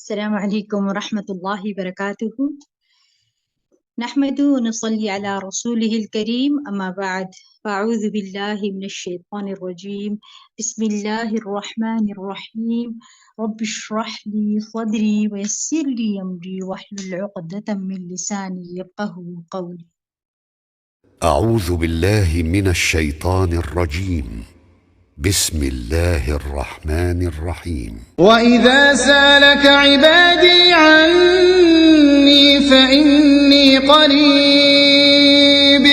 السلام عليكم ورحمة الله وبركاته. نحمد ونصلي على رسوله الكريم، أما بعد، فأعوذ بالله من الشيطان الرجيم. بسم الله الرحمن الرحيم. رب اشرح لي صدري ويسر لي أمري واحلل عقدة من لساني يفقهوا قولي. أعوذ بالله من الشيطان الرجيم. بسم الله الرحمن الرحيم. وإذا سالك عبادي عني فإني قريب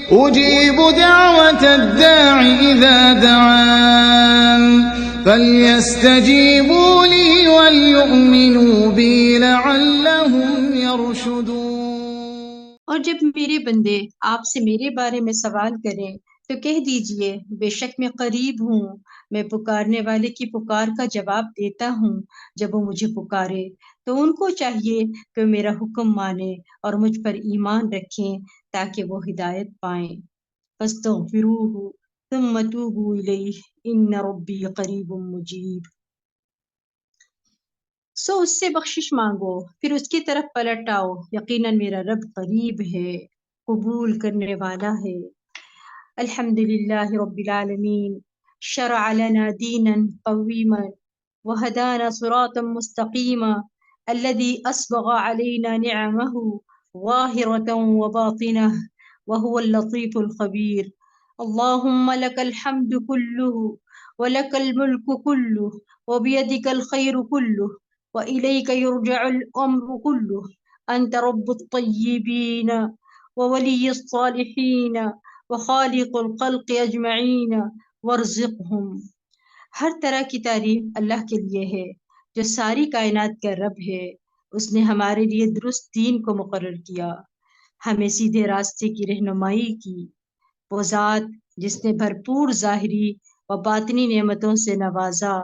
أجيب دعوة الداع إذا دعان فليستجيبوا لي وليؤمنوا بي لعلهم يرشدون۔ اور جب میرے بندے آپ سے میرے بارے میں سوال کریں تو کہہ دیجئے، بے شک میں قریب ہوں، میں پکارنے والے کی پکار کا جواب دیتا ہوں جب وہ مجھے پکارے۔ تو ان کو چاہیے کہ میرا حکم مانیں اور مجھ پر ایمان رکھیں تاکہ وہ ہدایت پائیں۔ فاستغفروہ ثم توبوا الیہ ان ربی قریب مجیب۔ سو اس سے بخشش مانگو، پھر اس کی طرف پلٹ آؤ، یقیناً میرا رب قریب ہے، قبول کرنے والا ہے۔ الحمدللہ رب العالمین، شرع لنا دینا قویما وہدانا صراطا مستقیما الذي اسبغ علينا نعمه ظاہرة وباطنة وهو اللطيف الخبير۔ اللهم لك الحمد كله ولك الملك كله وبيدك الخير كله وإليك يرجع الأمر كله، أنت رب الطيبين وولي الصالحين وخالق الخلق أجمعين وارزقهم۔ ہر طرح کی تعریف اللہ کے لیے ہے جو ساری کائنات کا رب ہے۔ اس نے ہمارے لیے درست دین کو مقرر کیا، ہمیں سیدھے راستے کی رہنمائی کی۔ وہ ذات جس نے بھرپور ظاہری و باطنی نعمتوں سے نوازا،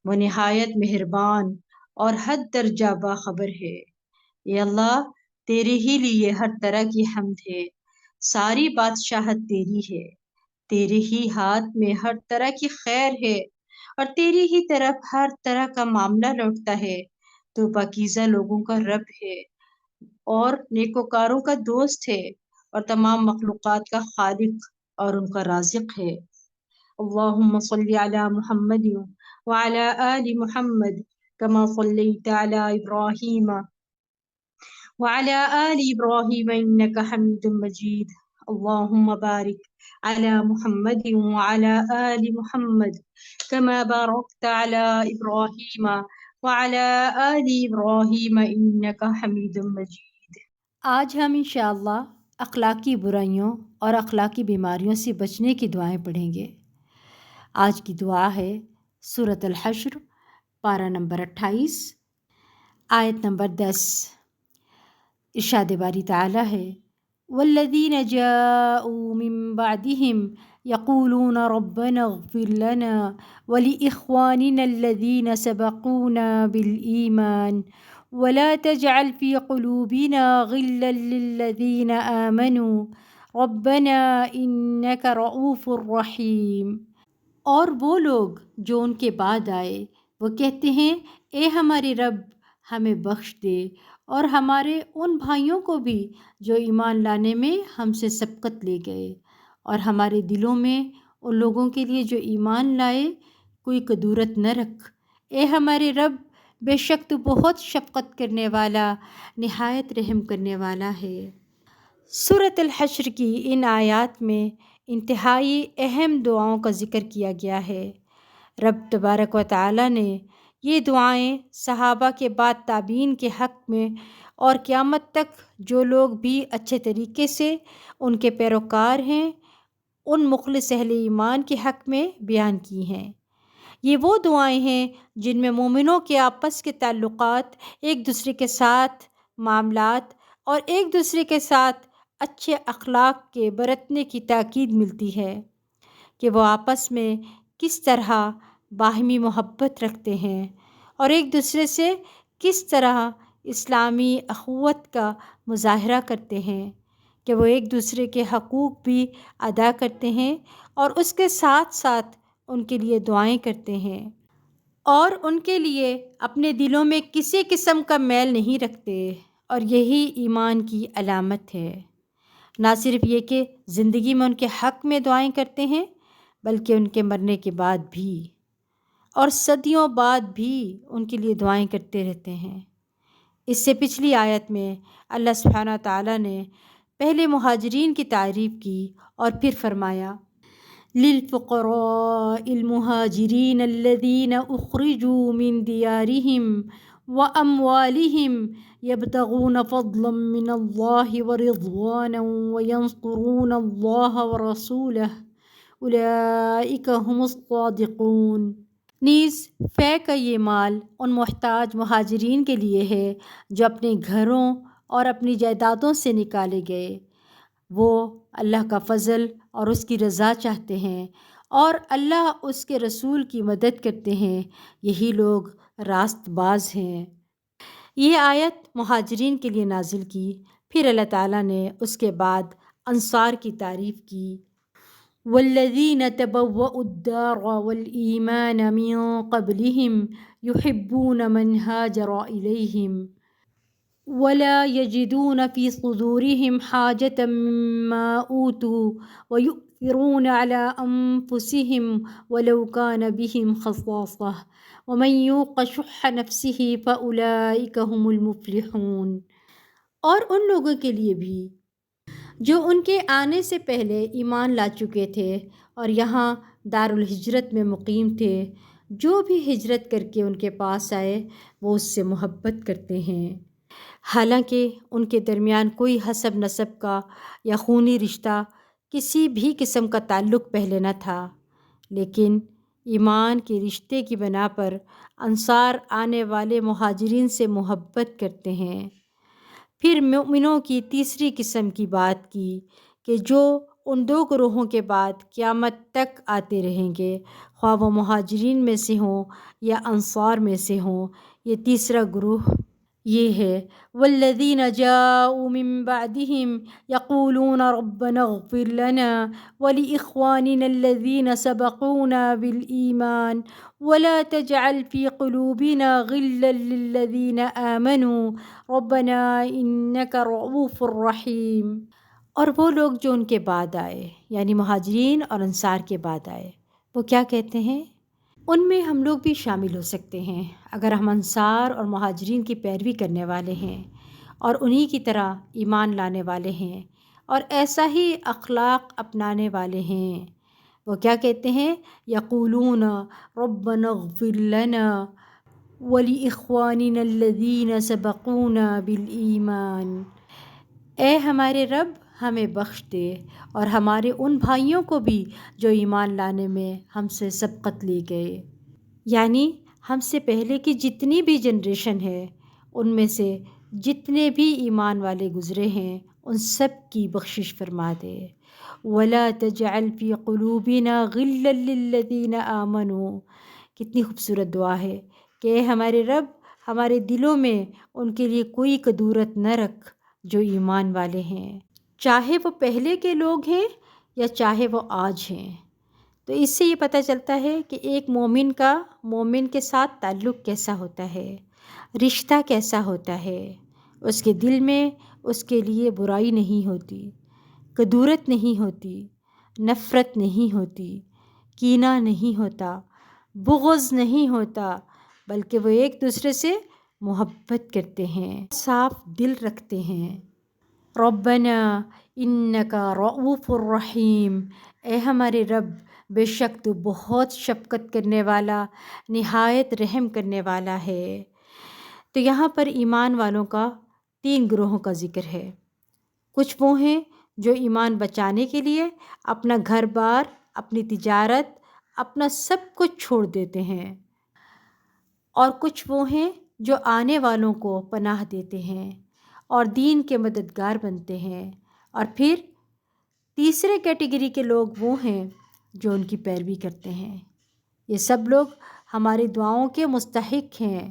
وہ نہایت مہربان اور حد درجہ باخبر ہے۔ اے اللہ، تیرے ہی لیے ہر طرح کی حمد ہے، ساری بادشاہت تیری ہے، تیرے ہی ہاتھ میں ہر طرح کی خیر ہے اور تیری ہی طرف ہر طرح کا معاملہ لوٹتا ہے۔ تو پاکیزہ لوگوں کا رب ہے اور نیکوکاروں کا دوست ہے اور تمام مخلوقات کا خالق اور ان کا رازق ہے۔ اللہم صلی علی محمد وعلی آل محمد کما صلیت علی ابراہیم وعلى آل إبراهيم إنك حميد مجيد۔ اللهم بارك على محمد وعلى آل محمد كما باركت على إبراهيم وعلى آل إبراهيم إنك حميد مجيد۔ آج ہم انشاءاللہ اخلاقی برائیوں اور اخلاقی بیماریوں سے بچنے کی دعائیں پڑھیں گے۔ آج کی دعا ہے سورۃ الحشر، پارہ نمبر 28، آیت نمبر 10۔ ارشاد باری تعالیٰ ہے، والذین جاءوا من بعدهم یقولون ربنا اغفر لنا ولإخواننا الذین سبقونا بالإیمان ولا تجعل في قلوبنا غلا للذین آمنوا ربنا إنك رؤوف رحیم۔ اور وہ لوگ جو ان کے بعد آئے وہ کہتے ہیں، اے ہمارے رب، ہمیں بخش دے اور ہمارے ان بھائیوں کو بھی جو ایمان لانے میں ہم سے سبقت لے گئے، اور ہمارے دلوں میں ان لوگوں کے لیے جو ایمان لائے کوئی کدورت نہ رکھ۔ اے ہمارے رب، بے شک تو بہت شفقت کرنے والا، نہایت رحم کرنے والا ہے۔ سورۃ الحشر کی ان آیات میں انتہائی اہم دعاؤں کا ذکر کیا گیا ہے۔ رب تبارک و تعالیٰ نے یہ دعائیں صحابہ کے بعد تابعین کے حق میں اور قیامت تک جو لوگ بھی اچھے طریقے سے ان کے پیروکار ہیں، ان مخلص اہل ایمان کے حق میں بیان کی ہیں۔ یہ وہ دعائیں ہیں جن میں مومنوں کے آپس کے تعلقات، ایک دوسرے کے ساتھ معاملات اور ایک دوسرے کے ساتھ اچھے اخلاق کے برتنے کی تاکید ملتی ہے کہ وہ آپس میں کس طرح باہمی محبت رکھتے ہیں اور ایک دوسرے سے کس طرح اسلامی اخوت کا مظاہرہ کرتے ہیں، کہ وہ ایک دوسرے کے حقوق بھی ادا کرتے ہیں اور اس کے ساتھ ساتھ ان کے لیے دعائیں کرتے ہیں۔ اور ان کے لیے اپنے دلوں میں کسی قسم کا میل نہیں رکھتے، اور یہی ایمان کی علامت ہے۔ نہ صرف یہ کہ زندگی میں ان کے حق میں دعائیں کرتے ہیں، بلکہ ان کے مرنے کے بعد بھی اور صدیوں بعد بھی ان کے لیے دعائیں کرتے رہتے ہیں۔ اس سے پچھلی آیت میں اللہ سبحانہ تعالیٰ نے پہلے مہاجرین کی تعریف کی اور پھر فرمایا للفقراء المہاجرین الذین اخرجوا من دیارہم واموالہم یبتغون فضلا من اللہ ورضوانا وینصرون اللہ ورسولہ اولئک هم الصادقون۔ نیز فے کا یہ مال ان محتاج مہاجرین کے لیے ہے جو اپنے گھروں اور اپنی جائیدادوں سے نکالے گئے، وہ اللہ کا فضل اور اس کی رضا چاہتے ہیں اور اللہ اس کے رسول کی مدد کرتے ہیں، یہی لوگ راست باز ہیں۔ یہ آیت مہاجرین کے لیے نازل کی، پھر اللہ تعالیٰ نے اس کے بعد انصار کی تعریف کی۔ والذین تبوؤوا الدار والایمان من قبلہم یحبون من ہاجر الیہم ولا یجدون فی صدورہم حاجة مما اوتوا ویؤثرون علی انفسہم ولو کان بہم خصاصہ ومن یوق شح نفسہ فاولئک هم المفلحون۔ اور ان لوگوں کے لیے بھی جو ان کے آنے سے پہلے ایمان لا چکے تھے اور یہاں دارالہجرت میں مقیم تھے، جو بھی ہجرت کر کے ان کے پاس آئے وہ اس سے محبت کرتے ہیں، حالانکہ ان کے درمیان کوئی حسب نسب کا یا خونی رشتہ کسی بھی قسم کا تعلق پہلے نہ تھا، لیکن ایمان کے رشتے کی بنا پر انصار آنے والے مہاجرین سے محبت کرتے ہیں۔ پھر مومنوں کی تیسری قسم کی بات کی کہ جو ان دو گروہوں کے بعد قیامت تک آتے رہیں گے، خواہ وہ مہاجرین میں سے ہوں یا انصار میں سے ہوں۔ یہ تیسرا گروہ یہ ہے والذین جاؤوا من بعدہم یقولون ربنا اغفر لنا ولإخواننا الذین سبقونا بالایمان ولا تجعل في قلوبنا غلا للذین آمنوا ربنا انک رؤوف رحیم۔ اور وہ لوگ جو ان کے بعد آئے، یعنی مہاجرین اور انصار کے بعد آئے، وہ کیا کہتے ہیں؟ ان میں ہم لوگ بھی شامل ہو سکتے ہیں اگر ہم انصار اور مہاجرین کی پیروی کرنے والے ہیں اور انہی کی طرح ایمان لانے والے ہیں اور ایسا ہی اخلاق اپنانے والے ہیں۔ وہ کیا کہتے ہیں؟ یقولون ربنا اغفر لنا ولإخواننا الذین سبقونا بالایمان، اے ہمارے رب ہمیں بخش دے اور ہمارے ان بھائیوں کو بھی جو ایمان لانے میں ہم سے سبقت لے گئے، یعنی ہم سے پہلے کی جتنی بھی جنریشن ہے ان میں سے جتنے بھی ایمان والے گزرے ہیں ان سب کی بخشش فرما دے۔ ولا تجعل فی قلوبنا غلا للذین آمنوا، کتنی خوبصورت دعا ہے کہ اے ہمارے رب ہمارے دلوں میں ان کے لیے کوئی کدورت نہ رکھ جو ایمان والے ہیں، چاہے وہ پہلے کے لوگ ہیں یا چاہے وہ آج ہیں۔ تو اس سے یہ پتہ چلتا ہے کہ ایک مومن کا مومن کے ساتھ تعلق کیسا ہوتا ہے، رشتہ کیسا ہوتا ہے۔ اس کے دل میں اس کے لیے برائی نہیں ہوتی، کدورت نہیں ہوتی، نفرت نہیں ہوتی، کینہ نہیں ہوتا، بغض نہیں ہوتا، بلکہ وہ ایک دوسرے سے محبت کرتے ہیں، صاف دل رکھتے ہیں۔ ربنا انک رؤوف الرحیم، اے ہمارے رب بے شک تو بہت شفقت کرنے والا، نہایت رحم کرنے والا ہے۔ تو یہاں پر ایمان والوں کا 3 گروہوں کا ذکر ہے۔ کچھ وہ ہیں جو ایمان بچانے کے لیے اپنا گھر بار، اپنی تجارت، اپنا سب کچھ چھوڑ دیتے ہیں، اور کچھ وہ ہیں جو آنے والوں کو پناہ دیتے ہیں اور دین کے مددگار بنتے ہیں، اور پھر تیسرے کیٹیگری کے لوگ وہ ہیں جو ان کی پیروی کرتے ہیں۔ یہ سب لوگ ہماری دعاؤں کے مستحق ہیں۔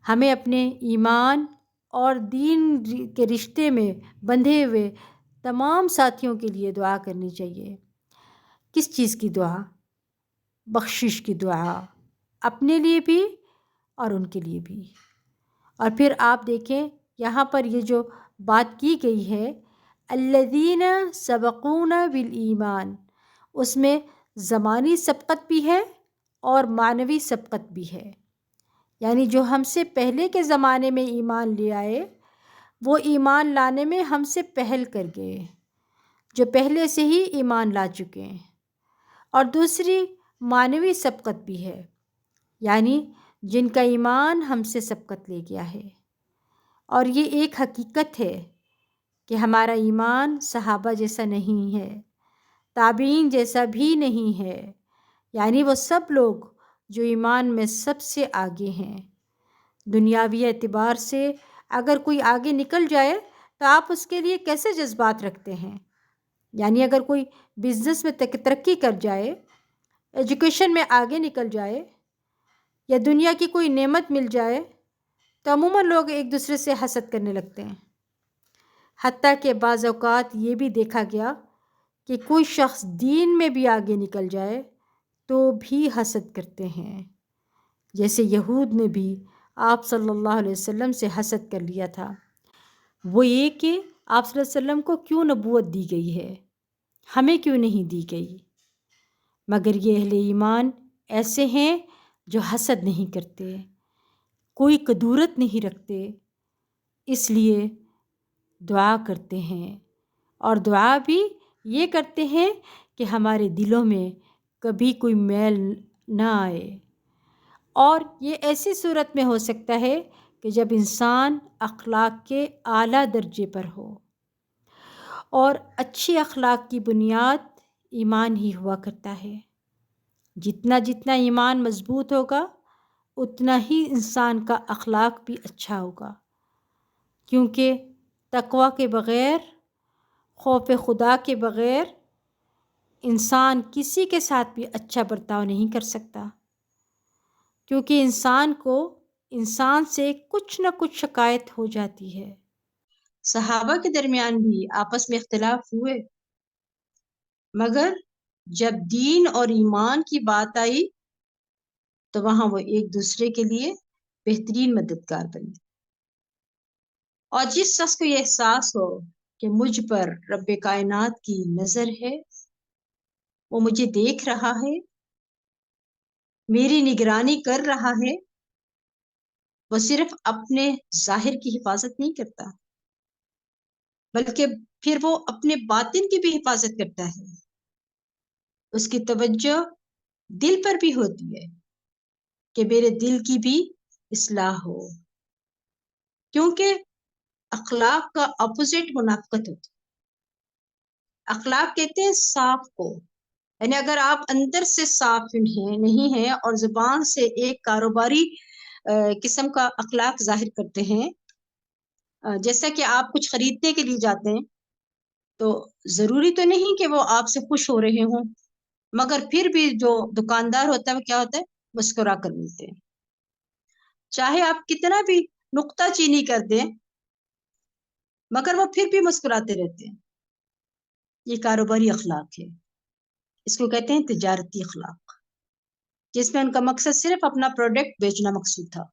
ہمیں اپنے ایمان اور دین کے رشتے میں بندھے ہوئے تمام ساتھیوں کے لیے دعا کرنی چاہیے۔ کس چیز کی دعا؟ بخشش کی دعا، اپنے لیے بھی اور ان کے لیے بھی۔ اور پھر آپ دیکھیں یہاں پر یہ جو بات کی گئی ہے الذین سبقونا بالایمان، اس میں زمانی سبقت بھی ہے اور معنوی سبقت بھی ہے، یعنی جو ہم سے پہلے کے زمانے میں ایمان لے آئے وہ ایمان لانے میں ہم سے پہل کر گئے، جو پہلے سے ہی ایمان لا چکے ہیں۔ اور دوسری معنوی سبقت بھی ہے، یعنی جن کا ایمان ہم سے سبقت لے گیا ہے۔ اور یہ ایک حقیقت ہے کہ ہمارا ایمان صحابہ جیسا نہیں ہے، تابعین جیسا بھی نہیں ہے، یعنی وہ سب لوگ جو ایمان میں سب سے آگے ہیں۔ دنیاوی اعتبار سے اگر کوئی آگے نکل جائے تو آپ اس کے لیے کیسے جذبات رکھتے ہیں؟ یعنی اگر کوئی بزنس میں ترقی کر جائے، ایجوکیشن میں آگے نکل جائے، یا دنیا کی کوئی نعمت مل جائے تو عموماً لوگ ایک دوسرے سے حسد کرنے لگتے ہیں۔ حتیٰ کہ بعض اوقات یہ بھی دیکھا گیا کہ کوئی شخص دین میں بھی آگے نکل جائے تو بھی حسد کرتے ہیں، جیسے یہود نے بھی آپ صلی اللہ علیہ وسلم سے حسد کر لیا تھا۔ وہ یہ کہ آپ صلی اللہ علیہ وسلم کو کیوں نبوت دی گئی ہے، ہمیں کیوں نہیں دی گئی؟ مگر یہ اہل ایمان ایسے ہیں جو حسد نہیں کرتے، کوئی کدورت نہیں رکھتے، اس لیے دعا کرتے ہیں، اور دعا بھی یہ کرتے ہیں کہ ہمارے دلوں میں کبھی کوئی میل نہ آئے۔ اور یہ ایسی صورت میں ہو سکتا ہے کہ جب انسان اخلاق کے اعلیٰ درجے پر ہو، اور اچھی اخلاق کی بنیاد ایمان ہی ہوا کرتا ہے۔ جتنا جتنا ایمان مضبوط ہوگا اتنا ہی انسان کا اخلاق بھی اچھا ہوگا، کیونکہ تقوی کے بغیر، خوف خدا کے بغیر انسان کسی کے ساتھ بھی اچھا برتاؤ نہیں کر سکتا، کیونکہ انسان کو انسان سے کچھ نہ کچھ شکایت ہو جاتی ہے۔ صحابہ کے درمیان بھی آپس میں اختلاف ہوئے، مگر جب دین اور ایمان کی بات آئی تو وہاں وہ ایک دوسرے کے لیے بہترین مددگار بنے۔ اور جس شخص کو یہ احساس ہو کہ مجھ پر رب کائنات کی نظر ہے، وہ مجھے دیکھ رہا ہے، میری نگرانی کر رہا ہے، وہ صرف اپنے ظاہر کی حفاظت نہیں کرتا بلکہ پھر وہ اپنے باطن کی بھی حفاظت کرتا ہے۔ اس کی توجہ دل پر بھی ہوتی ہے کہ میرے دل کی بھی اصلاح ہو، کیونکہ اخلاق کا اپوزٹ منافقت ہوتی ہے۔ اخلاق کہتے ہیں صاف کو، یعنی اگر آپ اندر سے صاف نہیں ہیں اور زبان سے ایک کاروباری قسم کا اخلاق ظاہر کرتے ہیں، جیسا کہ آپ کچھ خریدنے کے لیے جاتے ہیں تو ضروری تو نہیں کہ وہ آپ سے خوش ہو رہے ہوں، مگر پھر بھی جو دکاندار ہوتا ہے وہ کیا ہوتا ہے، مسکرا کر ملتے ہیں، چاہے آپ کتنا بھی نکتہ چینی کر دیں مگر وہ پھر بھی مسکراتے رہتے ہیں۔ یہ کاروباری اخلاق ہے، اس کو کہتے ہیں تجارتی اخلاق، جس میں ان کا مقصد صرف اپنا پروڈکٹ بیچنا مقصود تھا،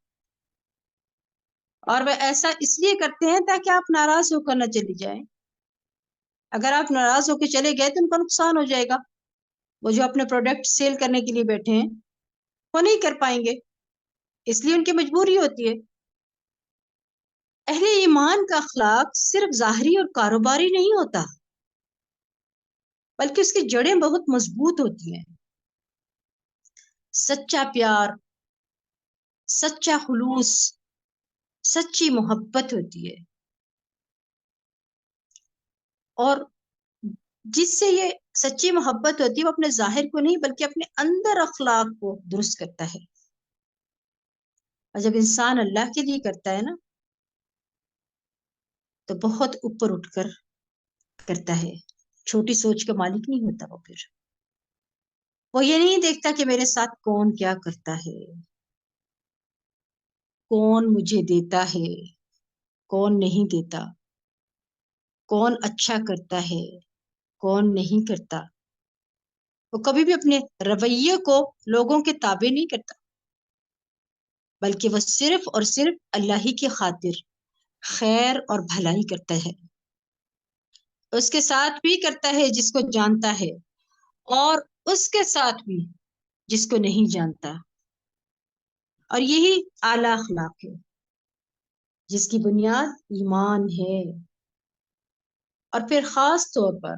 اور وہ ایسا اس لیے کرتے ہیں تاکہ آپ ناراض ہو کر نہ چلی جائیں۔ اگر آپ ناراض ہو کے چلے گئے تو ان کا نقصان ہو جائے گا، وہ جو اپنے پروڈکٹ سیل کرنے کے لیے بیٹھے ہیں وہ نہیں کر پائیں گے، اس لیے ان کی مجبوری ہوتی ہے۔ اہل ایمان کا اخلاق صرف ظاہری اور کاروباری نہیں ہوتا، بلکہ اس کی جڑیں بہت مضبوط ہوتی ہیں۔ سچا پیار، سچا خلوص، سچی محبت ہوتی ہے، اور جس سے یہ سچی محبت ہوتی ہے وہ اپنے ظاہر کو نہیں بلکہ اپنے اندر اخلاق کو درست کرتا ہے۔ اور جب انسان اللہ کے لیے کرتا ہے نا تو بہت اوپر اٹھ کر کرتا ہے، چھوٹی سوچ کا مالک نہیں ہوتا۔ وہ یہ نہیں دیکھتا کہ میرے ساتھ کون کیا کرتا ہے، کون مجھے دیتا ہے، کون نہیں دیتا، کون اچھا کرتا ہے، کون نہیں کرتا۔ وہ کبھی بھی اپنے رویے کو لوگوں کے تابع نہیں کرتا، بلکہ وہ صرف اور صرف اللہ ہی کی خاطر خیر اور بھلائی کرتا ہے، اس کے ساتھ بھی کرتا ہے جس کو جانتا ہے، اور اس کے ساتھ بھی جس کو نہیں جانتا، اور یہی اعلیٰ اخلاق ہے جس کی بنیاد ایمان ہے۔ اور پھر خاص طور پر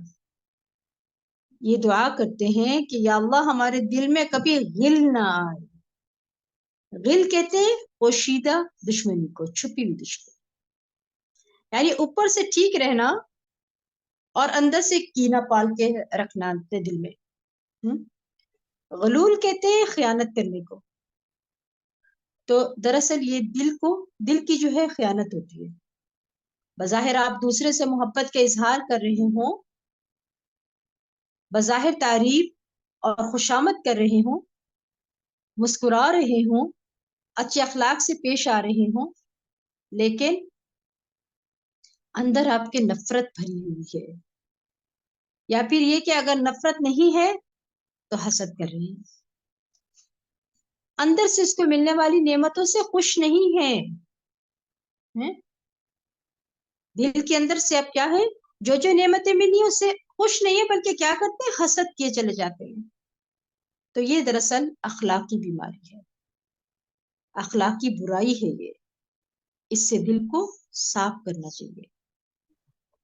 یہ دعا کرتے ہیں کہ یا اللہ ہمارے دل میں کبھی غل نہ آئے۔ غل کہتے ہیں پوشیدہ دشمنی کو، چھپی ہوئی دشمنی، یعنی اوپر سے ٹھیک رہنا اور اندر سے کینہ پال کے رکھنا اپنے دل میں۔ غلول کہتے ہیں خیانت کرنے کو۔ تو دراصل یہ دل کی جو ہے خیانت ہوتی ہے۔ بظاہر آپ دوسرے سے محبت کا اظہار کر رہے ہوں، بظاہر تعریف اور خوشامد کر رہے ہوں، مسکرا رہے ہوں، اچھے اخلاق سے پیش آ رہے ہوں، لیکن اندر آپ کے نفرت بھری ہوئی ہے، یا پھر یہ کہ اگر نفرت نہیں ہے تو حسد کر رہے ہیں، اندر سے اس کو ملنے والی نعمتوں سے خوش نہیں ہے۔ دل کے اندر سے اب کیا ہے، جو نعمتیں ملی اس سے خوش نہیں ہے، بلکہ کیا کرتے ہیں، حسد کیے چلے جاتے ہیں۔ تو یہ دراصل اخلاقی بیماری ہے، اخلاقی برائی ہے یہ، اس سے دل کو صاف کرنا چاہیے۔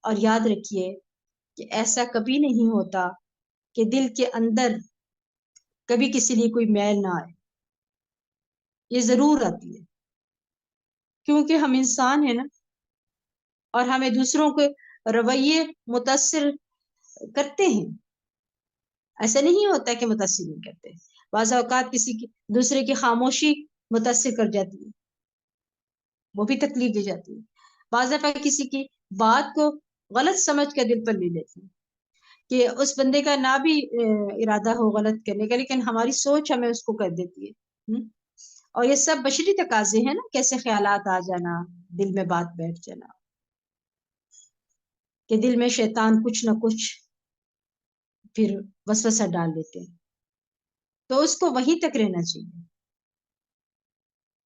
اور یاد رکھیے کہ ایسا کبھی نہیں ہوتا کہ دل کے اندر کبھی کسی لیے کوئی میل نہ آئے، یہ ضرور آتی ہے، کیونکہ ہم انسان ہیں نا، اور ہمیں دوسروں کے رویے متاثر کرتے ہیں، ایسا نہیں ہوتا کہ متاثر نہیں کرتے۔ بعض اوقات کسی کی دوسرے کی خاموشی متاثر کر جاتی ہے، وہ بھی تکلیف دے جاتی ہے۔ بعض دفعہ کسی کی بات کو غلط سمجھ کر دل پر لے لیتے ہیں کہ اس بندے کا نہ بھی ارادہ ہو غلط کرنے کا، لیکن ہماری سوچ ہمیں اس کو کر دیتی ہے۔ اور یہ سب بشری تقاضے ہیں نا، کیسے خیالات آ جانا، دل میں بات بیٹھ جانا، کہ دل میں شیطان کچھ نہ کچھ پھر وسوسہ ڈال دیتے ہیں۔ تو اس کو وہیں تک رہنا چاہیے،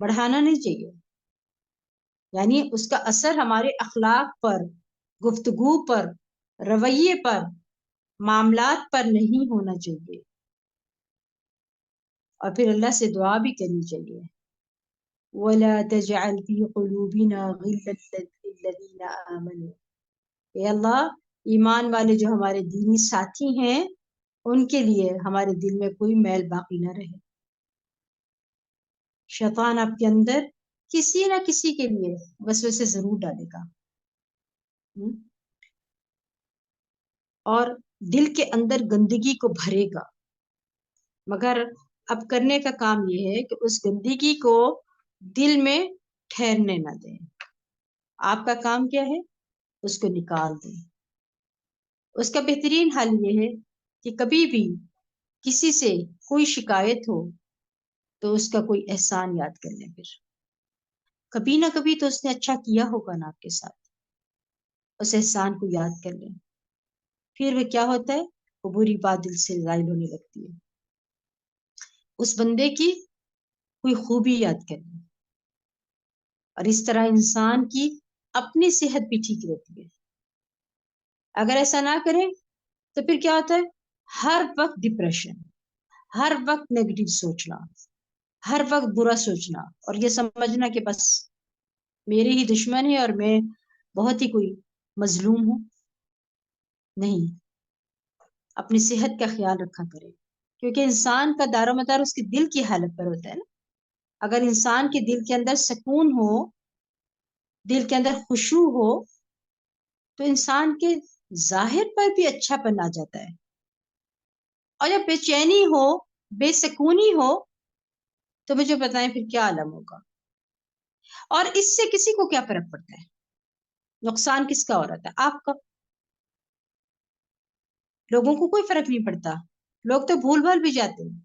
بڑھانا نہیں چاہیے، یعنی اس کا اثر ہمارے اخلاق پر، گفتگو پر، رویے پر، معاملات پر نہیں ہونا چاہیے۔ اور پھر اللہ سے دعا بھی کرنی چاہیے، وَلَا تَجْعَلْ فِي قُلُوبِنَا غِلًّا لِّلَّذِينَ آمَنُوا، اے اللہ ایمان والے جو ہمارے دینی ساتھی ہیں ان کے لیے ہمارے دل میں کوئی میل باقی نہ رہے۔ شیطان آپ کے اندر کسی نہ کسی کے لیے وسوسے ضرور ڈالے گا، اور دل کے اندر گندگی کو بھرے گا، مگر اب کرنے کا کام یہ ہے کہ اس گندگی کو دل میں ٹھہرنے نہ دیں۔ آپ کا کام کیا ہے، اس کو نکال دیں۔ اس کا بہترین حل یہ ہے کہ کبھی بھی کسی سے کوئی شکایت ہو تو اس کا کوئی احسان یاد کر لیں، پھر کبھی نہ کبھی تو اس نے اچھا کیا ہوگا نا آپ کے ساتھ، اس احسان کو یاد کر لیں۔ پھر وہ کیا ہوتا ہے، وہ بری بات دل سے زائل ہونے لگتی ہے۔ اس بندے کی کوئی خوبی یاد کر لیں، اور اس طرح انسان کی اپنی صحت بھی ٹھیک رہتی ہے۔ اگر ایسا نہ کریں تو پھر کیا ہوتا ہے، ہر وقت ڈپریشن، ہر وقت نیگیٹو سوچنا، ہر وقت برا سوچنا، اور یہ سمجھنا کہ بس میرے ہی دشمن ہے اور میں بہت ہی کوئی مظلوم ہوں۔ نہیں، اپنی صحت کا خیال رکھا کرے، کیونکہ انسان کا دار و مدار اس کے دل کی حالت پر ہوتا ہے نا۔ اگر انسان کے دل کے اندر سکون ہو، دل کے اندر خشوع ہو، تو انسان کے ظاہر پر بھی اچھا پن آ جاتا ہے، اور جب بے چینی ہو، بے سکونی ہو، تو مجھے بتائیں پھر کیا عالم ہوگا۔ اور اس سے کسی کو کیا فرق پڑتا ہے، نقصان کس کا ہو رہا ہے، آپ کا۔ لوگوں کو کوئی فرق نہیں پڑتا، لوگ تو بھول بھال بھی جاتے ہیں۔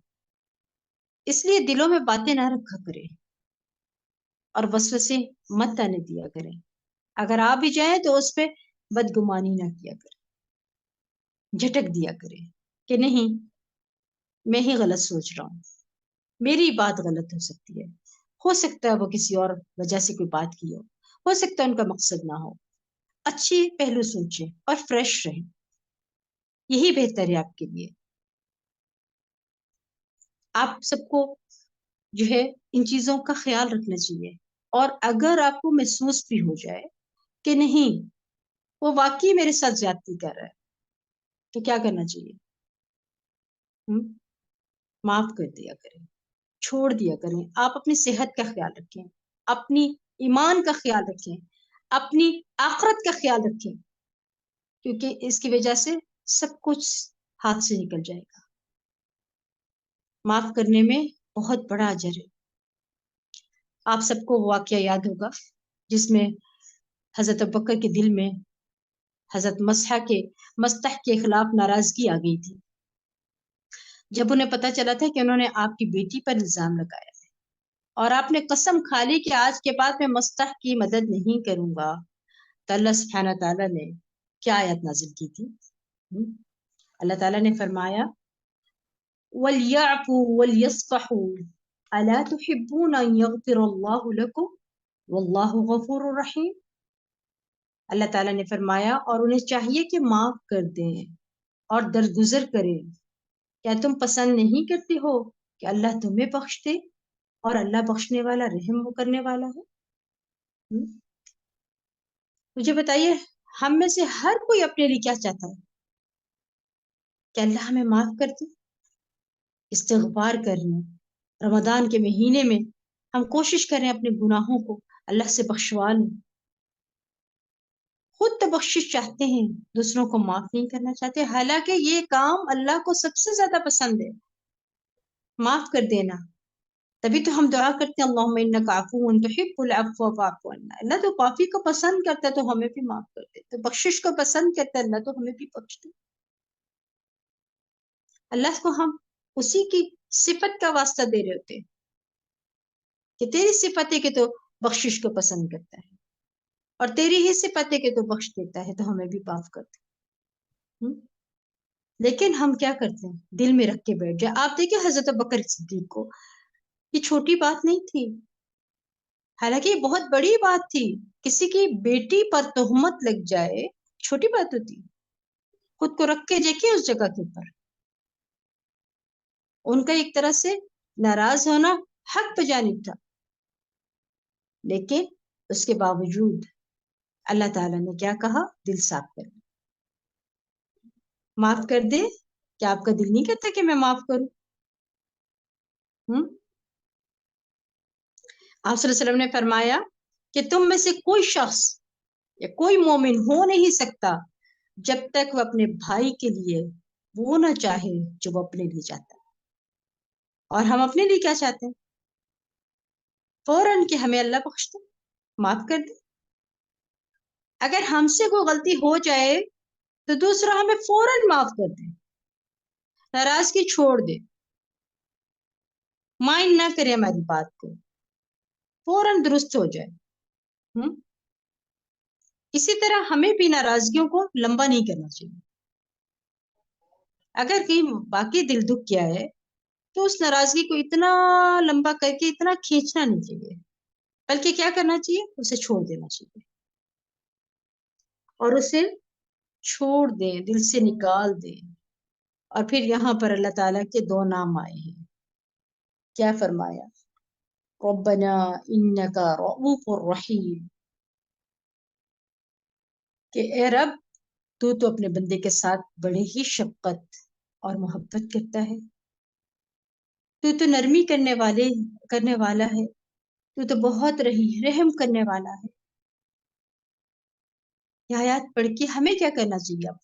اس لیے دلوں میں باتیں نہ رکھا کریں، اور وسوسے مت آنے دیا کریں۔ اگر آپ بھی جائیں تو اس پہ بدگمانی نہ کیا کریں، جھٹک دیا کریں کہ نہیں میں ہی غلط سوچ رہا ہوں، میری بات غلط ہو سکتی ہے، ہو سکتا ہے وہ کسی اور وجہ سے کوئی بات کی ہو سکتا ہے ان کا مقصد نہ ہو. اچھی پہلو سوچیں اور فریش رہیں، یہی بہتر ہے آپ کے لیے. آپ سب کو جو ہے ان چیزوں کا خیال رکھنا چاہیے. اور اگر آپ کو محسوس بھی ہو جائے کہ نہیں وہ واقعی میرے ساتھ زیادتی کر رہا ہے تو کیا کرنا چاہیے؟ معاف کر دیا کریں، چھوڑ دیا کریں. آپ اپنی صحت کا خیال رکھیں، اپنی ایمان کا خیال رکھیں، اپنی آخرت کا خیال رکھیں، کیونکہ اس کی وجہ سے سب کچھ ہاتھ سے نکل جائے گا. معاف کرنے میں بہت بڑا اجر ہے. آپ سب کو وہ واقعہ یاد ہوگا جس میں حضرت ابوبکر کے دل میں حضرت مستح کے خلاف ناراضگی آ گئی تھی جب انہیں پتا چلا تھا کہ انہوں نے آپ کی بیٹی پر الزام لگایا ہے اور آپ نے قسم کھا لی کہ آج کے بعد میں مستح کی مدد نہیں کروں گا. تو اللہ سبحانہ تعالیٰ نے کیا آیت نازل کی تھی؟ اللہ تعالیٰ نے فرمایا وَلْيَعْفُوا وَلْيَصْفَحُوا أَلَا تُحِبُّونَ أَن يَغْفِرَ اللَّهُ لَكُمْ وَاللَّهُ غَفُورٌ رَحِيمٌ. اللہ تعالیٰ نے فرمایا اور انہیں چاہیے کہ معاف کر دیں اور درگزر کریں. کیا تم پسند نہیں کرتے ہو کہ اللہ تمہیں بخش دے اور اللہ بخشنے والا رحم کرنے والا ہے؟ مجھے بتائیے ہم میں سے ہر کوئی اپنے لیے کیا چاہتا ہے کہ اللہ ہمیں معاف کر دے. استغفار کریں، رمضان کے مہینے میں ہم کوشش کریں اپنے گناہوں کو اللہ سے بخشوا لیں. خود تو بخشش چاہتے ہیں، دوسروں کو معاف نہیں کرنا چاہتے، حالانکہ یہ کام اللہ کو سب سے زیادہ پسند ہے، معاف کر دینا. تبھی تو ہم دعا کرتے ہیں اللہم انک عفو تحب العفو فاعف عنا. اللہ تو معافی کو پسند کرتا ہے تو ہمیں بھی معاف کر دے. تو بخشش کو پسند کرتا ہے اللہ تو ہمیں بھی بخش دے. اللہ کو ہم اسی کی صفت کا واسطہ دے رہے ہوتے ہیں کہ تیری صفت ہے کہ تو بخشش کو پسند کرتا ہے اور تیری ہی صفت ہے کہ تو بخش دیتا ہے تو ہمیں بھی معاف کر دے. لیکن ہم کیا کرتے ہیں؟ دل میں رکھ کے بیٹھ جائے. آپ دیکھیں حضرت بکر صدیق کو یہ چھوٹی بات نہیں تھی، حالانکہ یہ بہت بڑی بات تھی. کسی کی بیٹی پر تہمت لگ جائے چھوٹی بات ہوتی. خود کو رکھ کے دیکھیں اس جگہ کے اوپر. ان کا ایک طرح سے ناراض ہونا حق پہ جانب تھا، لیکن اس کے باوجود اللہ تعالیٰ نے کیا کہا؟ دل صاف کر معاف کر دے. کیا آپ کا دل نہیں کرتا کہ میں معاف کروں؟ آپ صلی اللہ علیہ وسلم نے فرمایا کہ تم میں سے کوئی شخص یا کوئی مومن ہو نہیں سکتا جب تک وہ اپنے بھائی کے لیے وہ نہ چاہے جو وہ اپنے لیے چاہتا ہے. اور ہم اپنے لیے کیا چاہتے ہیں؟ فوراً کہ ہمیں اللہ بخش دے، معاف کر دے. اگر ہم سے کوئی غلطی ہو جائے تو دوسرا ہمیں فوراً معاف کر دے، ناراضگی چھوڑ دے، مائنڈ نہ کرے ہماری بات کو، فوراً درست ہو جائے. اسی طرح ہمیں بھی ناراضگیوں کو لمبا نہیں کرنا چاہیے. اگر کہیں باقی دل دکھ گیا ہے تو اس ناراضگی کو اتنا لمبا کر کے اتنا کھینچنا نہیں چاہیے، بلکہ کیا کرنا چاہیے؟ اسے چھوڑ دینا چاہیے اور اسے چھوڑ دیں، دل سے نکال دیں. اور پھر یہاں پر اللہ تعالیٰ کے دو نام آئے ہیں. کیا فرمایا؟ ربنا انک رؤوف الرحیم، کہ اے رب تو اپنے بندے کے ساتھ بڑے ہی شفقت اور محبت کرتا ہے، تو نرمی کرنے والا ہے، تو بہت رحم کرنے والا ہے. یہ آیات پڑھ کے ہمیں کیا کرنا چاہیے؟ اب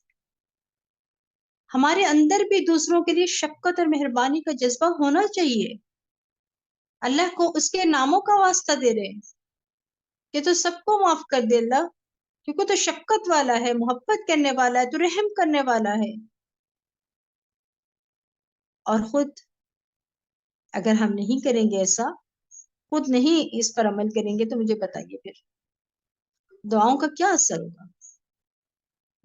ہمارے اندر بھی دوسروں کے لیے شفقت اور مہربانی کا جذبہ ہونا چاہیے. اللہ کو اس کے ناموں کا واسطہ دے رہے ہیں کہ تو سب کو معاف کر دے اللہ، کیونکہ تو شفقت والا ہے، محبت کرنے والا ہے، تو رحم کرنے والا ہے. اور خود اگر ہم نہیں کریں گے ایسا، خود نہیں اس پر عمل کریں گے تو مجھے بتائیے پھر دعاؤں کا کیا اثر ہوگا؟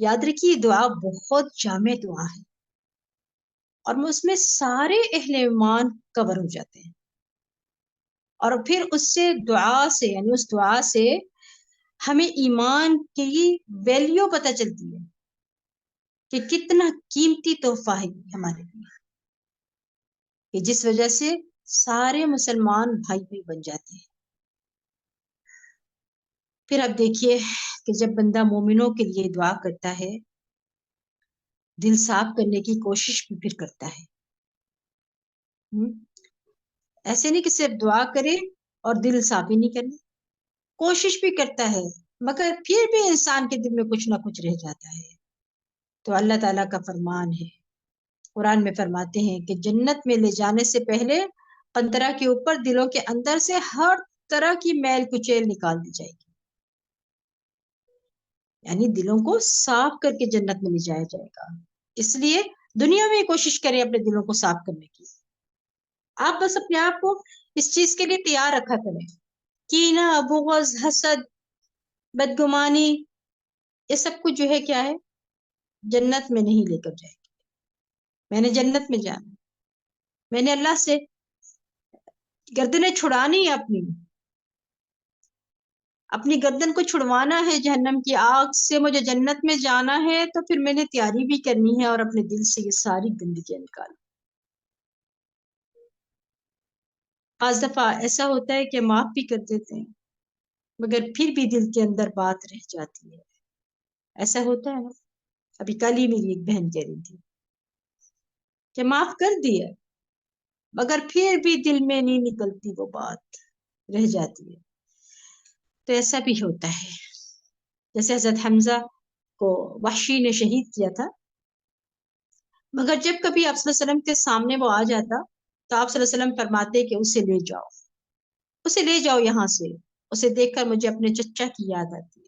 یاد رکھیے دعا بہت جامع دعا ہے اور اس میں سارے اہل ایمان کور ہو جاتے ہیں. اور پھر اس سے دعا سے یعنی اس دعا سے ہمیں ایمان کی ویلیو پتہ چلتی ہے کہ کتنا قیمتی تحفہ ہے ہمارے لیے، کہ جس وجہ سے سارے مسلمان بھائی بھائی بن جاتے ہیں۔ پھر اب دیکھیے کہ جب بندہ مومنوں کے لیے دعا کرتا ہے، دل صاف کرنے کی کوشش بھی پھر کرتا ہے۔ ایسے نہیں کہ صرف دعا کرے اور دل صاف ہی نہیں کرنا، کوشش بھی کرتا ہے مگر پھر بھی انسان کے دل میں کچھ نہ کچھ رہ جاتا ہے۔ تو اللہ تعالیٰ کا فرمان ہے، قرآن میں فرماتے ہیں کہ جنت میں لے جانے سے پہلے قنطرہ کے اوپر دلوں کے اندر سے ہر طرح کی میل کچیل نکال دی جائے گی، یعنی دلوں کو صاف کر کے جنت میں لے جایا جائے گا۔ اس لیے دنیا میں کوشش کریں اپنے دلوں کو صاف کرنے کی۔ آپ بس اپنے آپ کو اس چیز کے لیے تیار رکھا کریں، کینہ، بغض، حسد، بدگمانی، یہ سب کچھ جو ہے کیا ہے، جنت میں نہیں لے کر جائے گی۔ میں نے جنت میں جانا، میں نے اللہ سے گردنیں چھڑانی ہے، اپنی گردن کو چھڑوانا ہے جہنم کی آگ سے، مجھے جنت میں جانا ہے، تو پھر میں نے تیاری بھی کرنی ہے اور اپنے دل سے یہ ساری گندگیاں نکالنا۔ بعض دفعہ ایسا ہوتا ہے کہ معاف بھی کر دیتے ہیں مگر پھر بھی دل کے اندر بات رہ جاتی ہے، ایسا ہوتا ہے نا۔ ابھی کل ہی میری ایک بہن کہہ رہی تھی کہ معاف کر دیا مگر پھر بھی دل میں نہیں نکلتی، وہ بات رہ جاتی ہے۔ تو ایسا بھی ہوتا ہے، جیسے حضرت حمزہ کو وحشی نے شہید کیا تھا، مگر جب کبھی آپ صلی اللہ علیہ وسلم کے سامنے وہ آ جاتا تو آپ صلی اللہ علیہ وسلم فرماتے کہ اسے لے جاؤ، اسے لے جاؤ یہاں سے، اسے دیکھ کر مجھے اپنے چچا کی یاد آتی ہے۔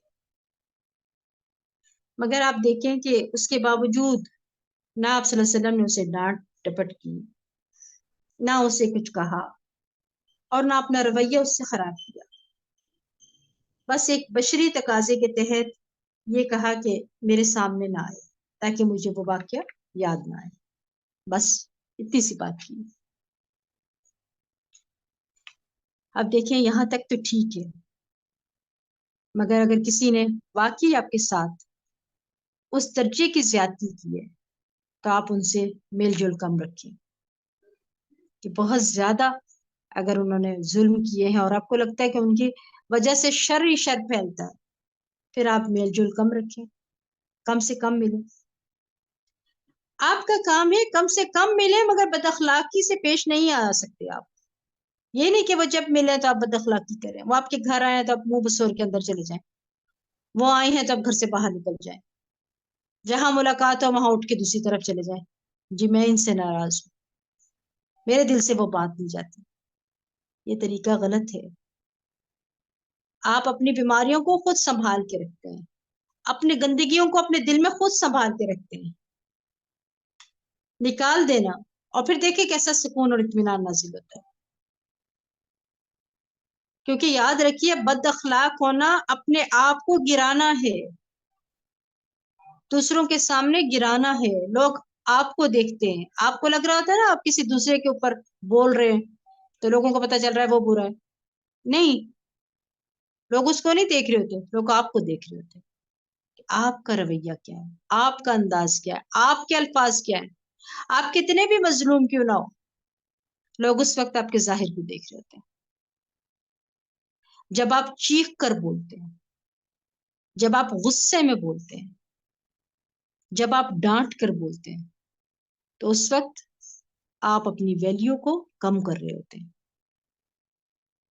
مگر آپ دیکھیں کہ اس کے باوجود نہ آپ صلی اللہ علیہ وسلم نے اسے ڈانٹ ڈپٹ کی، نہ اسے کچھ کہا، اور نہ اپنا رویہ اس سے خراب کیا، بس ایک بشری تقاضے کے تحت یہ کہا کہ میرے سامنے نہ آئے تاکہ مجھے وہ واقعہ یاد نہ آئے، بس اتنی سی بات کی۔ اب دیکھیں یہاں تک تو ٹھیک ہے، مگر اگر کسی نے واقعی آپ کے ساتھ اس درجے کی زیادتی کی ہے تو آپ ان سے میل جول کم رکھیں، کہ بہت زیادہ اگر انہوں نے ظلم کیے ہیں اور آپ کو لگتا ہے کہ ان کی وجہ سے شر ہی شر پھیلتا ہے، پھر آپ میل جول کم رکھیں، کم سے کم ملیں۔ آپ کا کام ہے کم سے کم ملے مگر بد اخلاقی سے پیش نہیں آ سکتے آپ۔ یہ نہیں کہ وہ جب ملے تو آپ بد اخلاقی کریں، وہ آپ کے گھر آئے تو آپ منہ بسور کے اندر چلے جائیں، وہ آئے ہیں تو آپ گھر سے باہر نکل جائیں، جہاں ملاقات ہو وہاں اٹھ کے دوسری طرف چلے جائیں، جی میں ان سے ناراض ہوں، میرے دل سے وہ بات نہیں جاتی۔ یہ طریقہ غلط ہے۔ آپ اپنی بیماریوں کو خود سنبھال کے رکھتے ہیں، اپنی گندگیوں کو اپنے دل میں خود سنبھال کے رکھتے ہیں، نکال دینا اور پھر دیکھیں کیسا سکون اور اطمینان نازل ہوتا ہے۔ کیونکہ یاد رکھیے بد اخلاق ہونا اپنے آپ کو گرانا ہے، دوسروں کے سامنے گرانا ہے۔ لوگ آپ کو دیکھتے ہیں، آپ کو لگ رہا ہوتا ہے نا آپ کسی دوسرے کے اوپر بول رہے ہیں تو لوگوں کو پتا چل رہا ہے وہ برا ہے، نہیں، لوگ اس کو نہیں دیکھ رہے ہوتے، لوگ آپ کو دیکھ رہے ہوتے ہیں کہ آپ کا رویہ کیا ہے، آپ کا انداز کیا ہے، آپ کے الفاظ کیا ہیں، آپ کتنے بھی مظلوم کیوں نہ ہو، لوگ اس وقت آپ کے ظاہر کو دیکھ رہے ہوتے ہیں۔ جب آپ چیخ کر بولتے ہیں، جب آپ غصے میں بولتے ہیں، جب آپ ڈانٹ کر بولتے ہیں، تو اس وقت آپ اپنی ویلیو کو کم کر رہے ہوتے ہیں،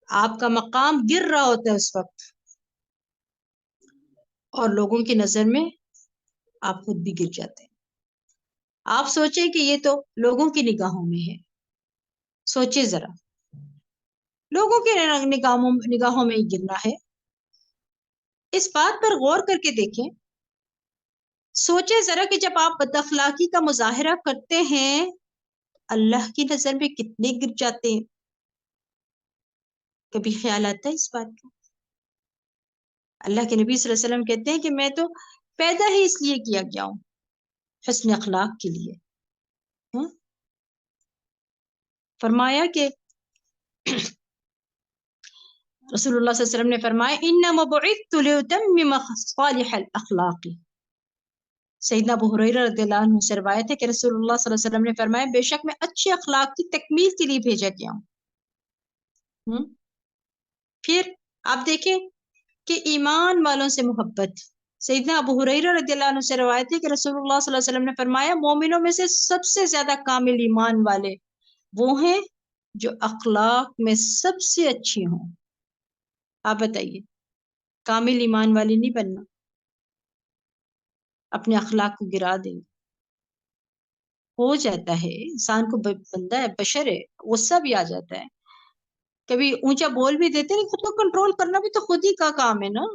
آپ کا مقام گر رہا ہوتا ہے اس وقت، اور لوگوں کی نظر میں آپ خود بھی گر جاتے ہیں۔ آپ سوچیں کہ یہ تو لوگوں کی نگاہوں میں ہے، سوچیں ذرا، لوگوں کے نگاہوں میں ہی گرنا ہے، اس بات پر غور کر کے دیکھیں، سوچیں ذرا کہ جب آپ بد اخلاقی کا مظاہرہ کرتے ہیں اللہ کی نظر میں کتنے گر جاتے ہیں، کبھی خیال آتا ہے اس بات کا؟ اللہ کے نبی صلی اللہ علیہ وسلم کہتے ہیں کہ میں تو پیدا ہی اس لیے کیا گیا ہوں، حسن اخلاق کے لیے۔ فرمایا کہ رسول اللہ صلی اللہ علیہ وسلم نے فرمایا انما بعثت لاتمم صالح الاخلاق. سیدنا ابو ہریرہ رضی اللہ عنہ سے روایت ہے کہ رسول اللہ صلی اللہ علیہ وسلم نے فرمایا بے شک میں اچھے اخلاق کی تکمیل کے لیے بھیجا گیا ہوں. پھر آپ دیکھیں کہ ایمان والوں سے محبت. سیدنا ابو ہریرہ رضی اللہ عنہ سے روایت ہے کہ رسول اللہ صلی اللہ علیہ وسلم نے فرمایا مومنوں میں سے سب سے زیادہ کامل ایمان والے وہ ہیں جو اخلاق میں سب سے اچھے ہوں. آپ بتائیے کامل ایمان والی نہیں بننا، اپنے اخلاق کو گرا دیں گے. ہو جاتا ہے انسان کو، بندہ ہے، بشر ہے، غصہ بھی آ جاتا ہے، کبھی اونچا بول بھی دیتے ہیں. خود کو کنٹرول کرنا بھی تو خود ہی کا کام ہے نا،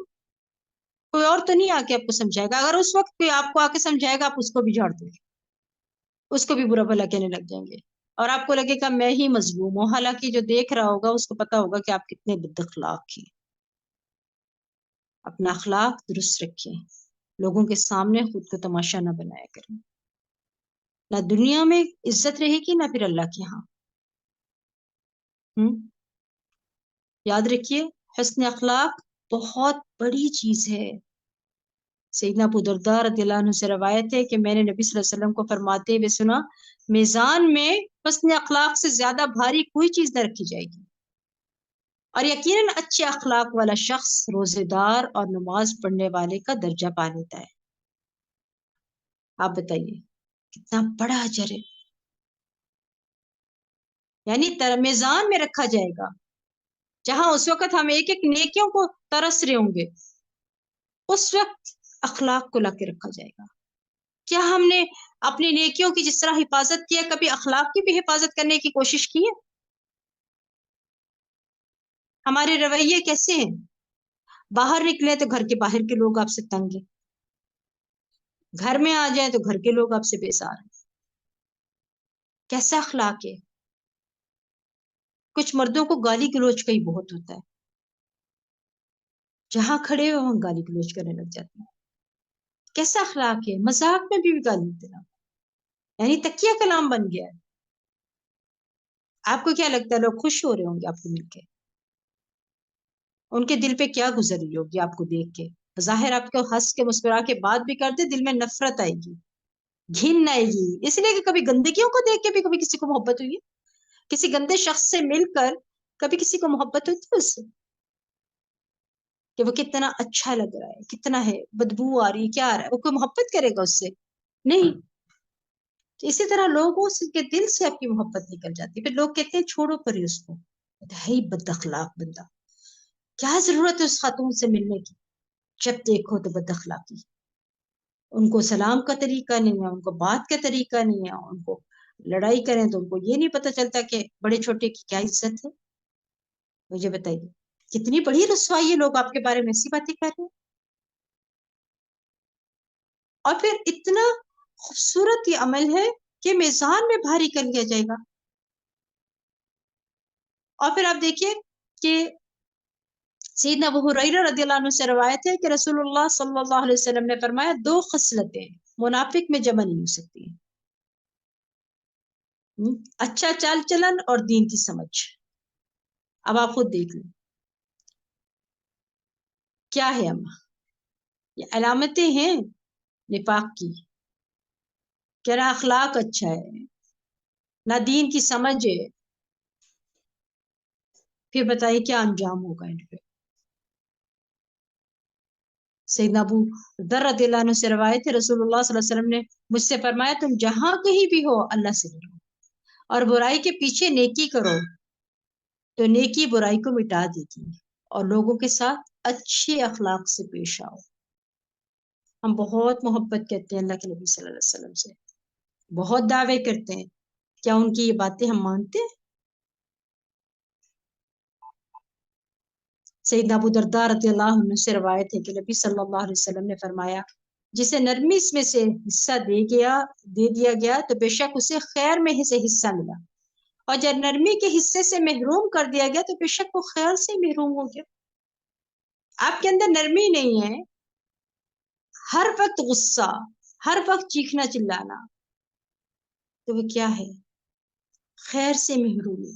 کوئی اور تو نہیں آ کے آپ کو سمجھائے گا. اگر اس وقت کوئی آپ کو آ کے سمجھائے گا آپ اس کو بھی جھاڑ دیں گے، اس کو بھی برا بھلا کہنے لگ جائیں گے، اور آپ کو لگے گا میں ہی مظلوم ہوں. حالانکہ جو دیکھ رہا ہوگا اس کو پتا ہوگا کہ آپ کتنے بد اخلاق ہیں. اپنا اخلاق درست رکھیں، لوگوں کے سامنے خود کو تماشا نہ بنایا کریں. نہ دنیا میں عزت رہے گی نہ پھر اللہ کے ہاں. یاد رکھیے حسن اخلاق بہت بڑی چیز ہے. سیدنا ابو درداء رضی اللہ عنہ سے روایت ہے کہ میں نے نبی صلی اللہ علیہ وسلم کو فرماتے ہوئے سنا میزان میں حسن اخلاق سے زیادہ بھاری کوئی چیز نہ رکھی جائے گی، اور یقیناً اچھے اخلاق والا شخص روزے دار اور نماز پڑھنے والے کا درجہ پا لیتا ہے. آپ بتائیے کتنا بڑا اجر ہے. یعنی میزان میں رکھا جائے گا، جہاں اس وقت ہم ایک ایک نیکیوں کو ترس رہے ہوں گے اس وقت اخلاق کو لا کے رکھا جائے گا. کیا ہم نے اپنی نیکیوں کی جس طرح حفاظت کی ہے کبھی اخلاق کی بھی حفاظت کرنے کی کوشش کی ہے؟ ہمارے رویے کیسے ہیں؟ باہر نکلے تو گھر کے باہر کے لوگ آپ سے تنگ ہیں، گھر میں آ جائیں تو گھر کے لوگ آپ سے بیزار ہیں. کیسا اخلاق ہے؟ کچھ مردوں کو گالی گلوچ کا ہی بہت ہوتا ہے، جہاں کھڑے ہو وہاں گالی گلوچ کرنے لگ جاتے ہیں. کیسا اخلاق ہے؟ مذاق میں بھی گالی دینا، یعنی تکیہ کلام بن گیا ہے. آپ کو کیا لگتا ہے لوگ خوش ہو رہے ہوں گے آپ کو مل کے؟ ان کے دل پہ کیا گزر رہی ہوگی آپ کو دیکھ کے؟ ظاہر آپ کو ہنس کے مسکرا کے بات بھی کرتے دل میں نفرت آئے گی، گھن آئے گی، اس لیے کہ کبھی گندگیوں کو دیکھ کے بھی کبھی کسی کو محبت ہوئی ہے؟ کسی گندے شخص سے مل کر کبھی کسی کو محبت ہوتی ہے اس سے کہ وہ کتنا اچھا لگ رہا ہے، کتنا ہے، بدبو آ رہی ہے، کیا آ رہا ہے، وہ کوئی محبت کرے گا اس سے؟ نہیں. اسی طرح لوگوں کے دل سے آپ کی محبت نکل جاتی ہے، پھر لوگ کہتے ہیں چھوڑو پر اس کو، ہے بد اخلاق بندہ، کیا ضرورت ہے اس خاتون سے ملنے کی، جب دیکھو تو بد اخلاقی. ان کو سلام کا طریقہ نہیں ہے، ان کو بات کا طریقہ نہیں ہے، ان کو لڑائی کریں تو ان کو یہ نہیں پتہ چلتا کہ بڑے چھوٹے کی کیا عزت ہے. مجھے بتائیے کتنی بڑی رسوائی ہے، لوگ آپ کے بارے میں ایسی باتیں کر رہے ہیں. اور پھر اتنا خوبصورت یہ عمل ہے کہ میزان میں بھاری کر لیا جائے گا. اور پھر آپ دیکھیے کہ سیدنا ابو ہریرہ رضی اللہ عنہ سے روایت ہے کہ رسول اللہ صلی اللہ علیہ وسلم نے فرمایا دو خصلتیں منافق میں جمع نہیں ہو سکتی، اچھا چال چلن اور دین کی سمجھ. اب آپ خود دیکھ لیں کیا ہے اما، یہ علامتیں ہیں نفاق کی، کہ نہ اخلاق اچھا ہے نہ دین کی سمجھ ہے. پھر بتائیے کیا انجام ہوگا ان پہ. سیدنا ابو ذر رضی اللہ عنہ سے روایت ہے رسول اللہ صلی اللہ علیہ وسلم نے مجھ سے فرمایا تم جہاں کہیں بھی ہو اللہ سے ڈرو اور برائی کے پیچھے نیکی کرو تو نیکی برائی کو مٹا دیتی اور لوگوں کے ساتھ اچھے اخلاق سے پیش آؤ. ہم بہت محبت کرتے ہیں اللہ کے نبی صلی اللہ علیہ وسلم سے، بہت دعوے کرتے ہیں، کیا ان کی یہ باتیں ہم مانتے ہیں؟ سیدنا ابو درداء رضی اللہ عنہ سے روایت ہے کہ نبی صلی اللہ علیہ وسلم نے فرمایا جسے نرمی میں سے حصہ دے دیا گیا تو بے شک اسے خیر میں سے حصہ ملا، اور جب نرمی کے حصے سے محروم کر دیا گیا تو بے شک وہ خیر سے محروم ہو گیا. آپ کے اندر نرمی نہیں ہے، ہر وقت غصہ، ہر وقت چیخنا چلانا، تو وہ کیا ہے؟ خیر سے محرومی.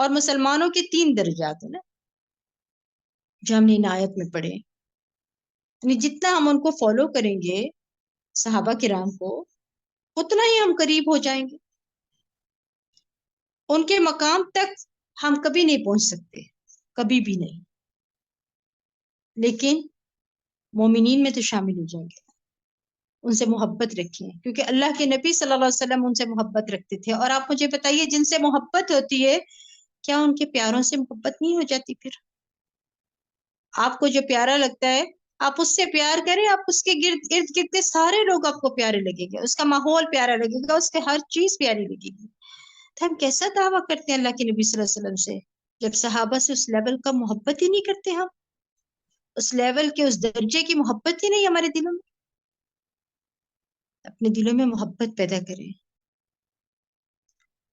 اور مسلمانوں کے 3 درجات ہیں نا جو ہم نے ان آیت میں پڑھے. یعنی جتنا ہم ان کو فالو کریں گے صحابہ کرام کو اتنا ہی ہم قریب ہو جائیں گے. ان کے مقام تک ہم کبھی نہیں پہنچ سکتے، کبھی بھی نہیں، لیکن مومنین میں تو شامل ہو جائیں گے. ان سے محبت رکھیں کیونکہ اللہ کے نبی صلی اللہ علیہ وسلم ان سے محبت رکھتے تھے. اور آپ مجھے بتائیے جن سے محبت ہوتی ہے کیا ان کے پیاروں سے محبت نہیں ہو جاتی؟ پھر آپ کو جو پیارا لگتا ہے آپ اس سے پیار کریں، آپ اس کے ارد گرد کے سارے لوگ آپ کو پیارے لگیں گے، اس کا ماحول پیارا لگے گا، اس کے ہر چیز پیاری لگے گی. تو ہم کیسا دعویٰ کرتے ہیں اللہ کے نبی صلی اللہ علیہ وسلم سے جب صحابہ سے اس لیول کا محبت ہی نہیں کرتے؟ ہم اس لیول کے اس درجے کی محبت ہی نہیں ہمارے دلوں میں. اپنے دلوں میں محبت پیدا کریں.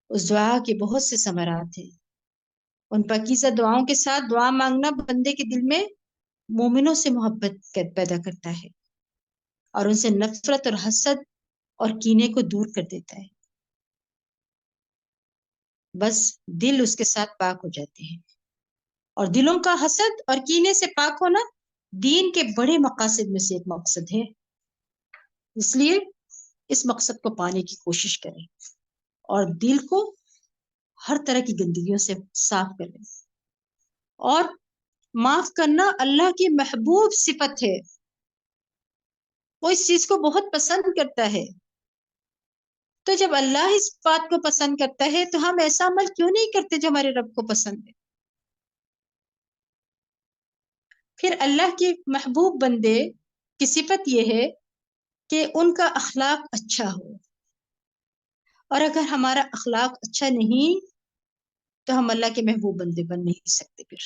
اس دعا کے بہت سے ثمرات ہیں. ان پاکیزہ دعاؤں کے ساتھ دعا مانگنا بندے کے دل میں مومنوں سے محبت پیدا کرتا ہے اور ان سے نفرت اور حسد اور کینے کو دور کر دیتا ہے. بس دل اس کے ساتھ پاک ہو جاتے ہیں. اور دلوں کا حسد اور کینے سے پاک ہونا دین کے بڑے مقاصد میں سے ایک مقصد ہے. اس لیے اس مقصد کو پانے کی کوشش کریں اور دل کو ہر طرح کی گندگیوں سے صاف کریں. اور معاف کرنا اللہ کی محبوب صفت ہے. وہ اس چیز کو بہت پسند کرتا ہے. تو جب اللہ اس بات کو پسند کرتا ہے تو ہم ایسا عمل کیوں نہیں کرتے جو ہمارے رب کو پسند ہے؟ پھر اللہ کے محبوب بندے کی صفت یہ ہے کہ ان کا اخلاق اچھا ہو. اور اگر ہمارا اخلاق اچھا نہیں تو ہم اللہ کے محبوب بندے بن نہیں سکتے پھر.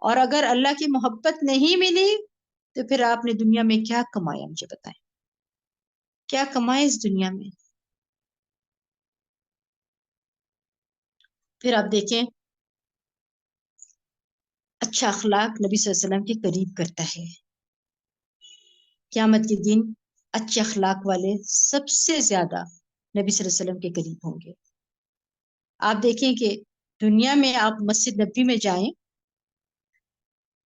اور اگر اللہ کی محبت نہیں ملی تو پھر آپ نے دنیا میں کیا کمایا؟ مجھے بتائیں کیا کمائے اس دنیا میں؟ پھر آپ دیکھیں اچھا اخلاق نبی صلی اللہ علیہ وسلم کے قریب کرتا ہے. قیامت کے دن اچھے اخلاق والے سب سے زیادہ نبی صلی اللہ علیہ وسلم کے قریب ہوں گے. آپ دیکھیں کہ دنیا میں آپ مسجد نبی میں جائیں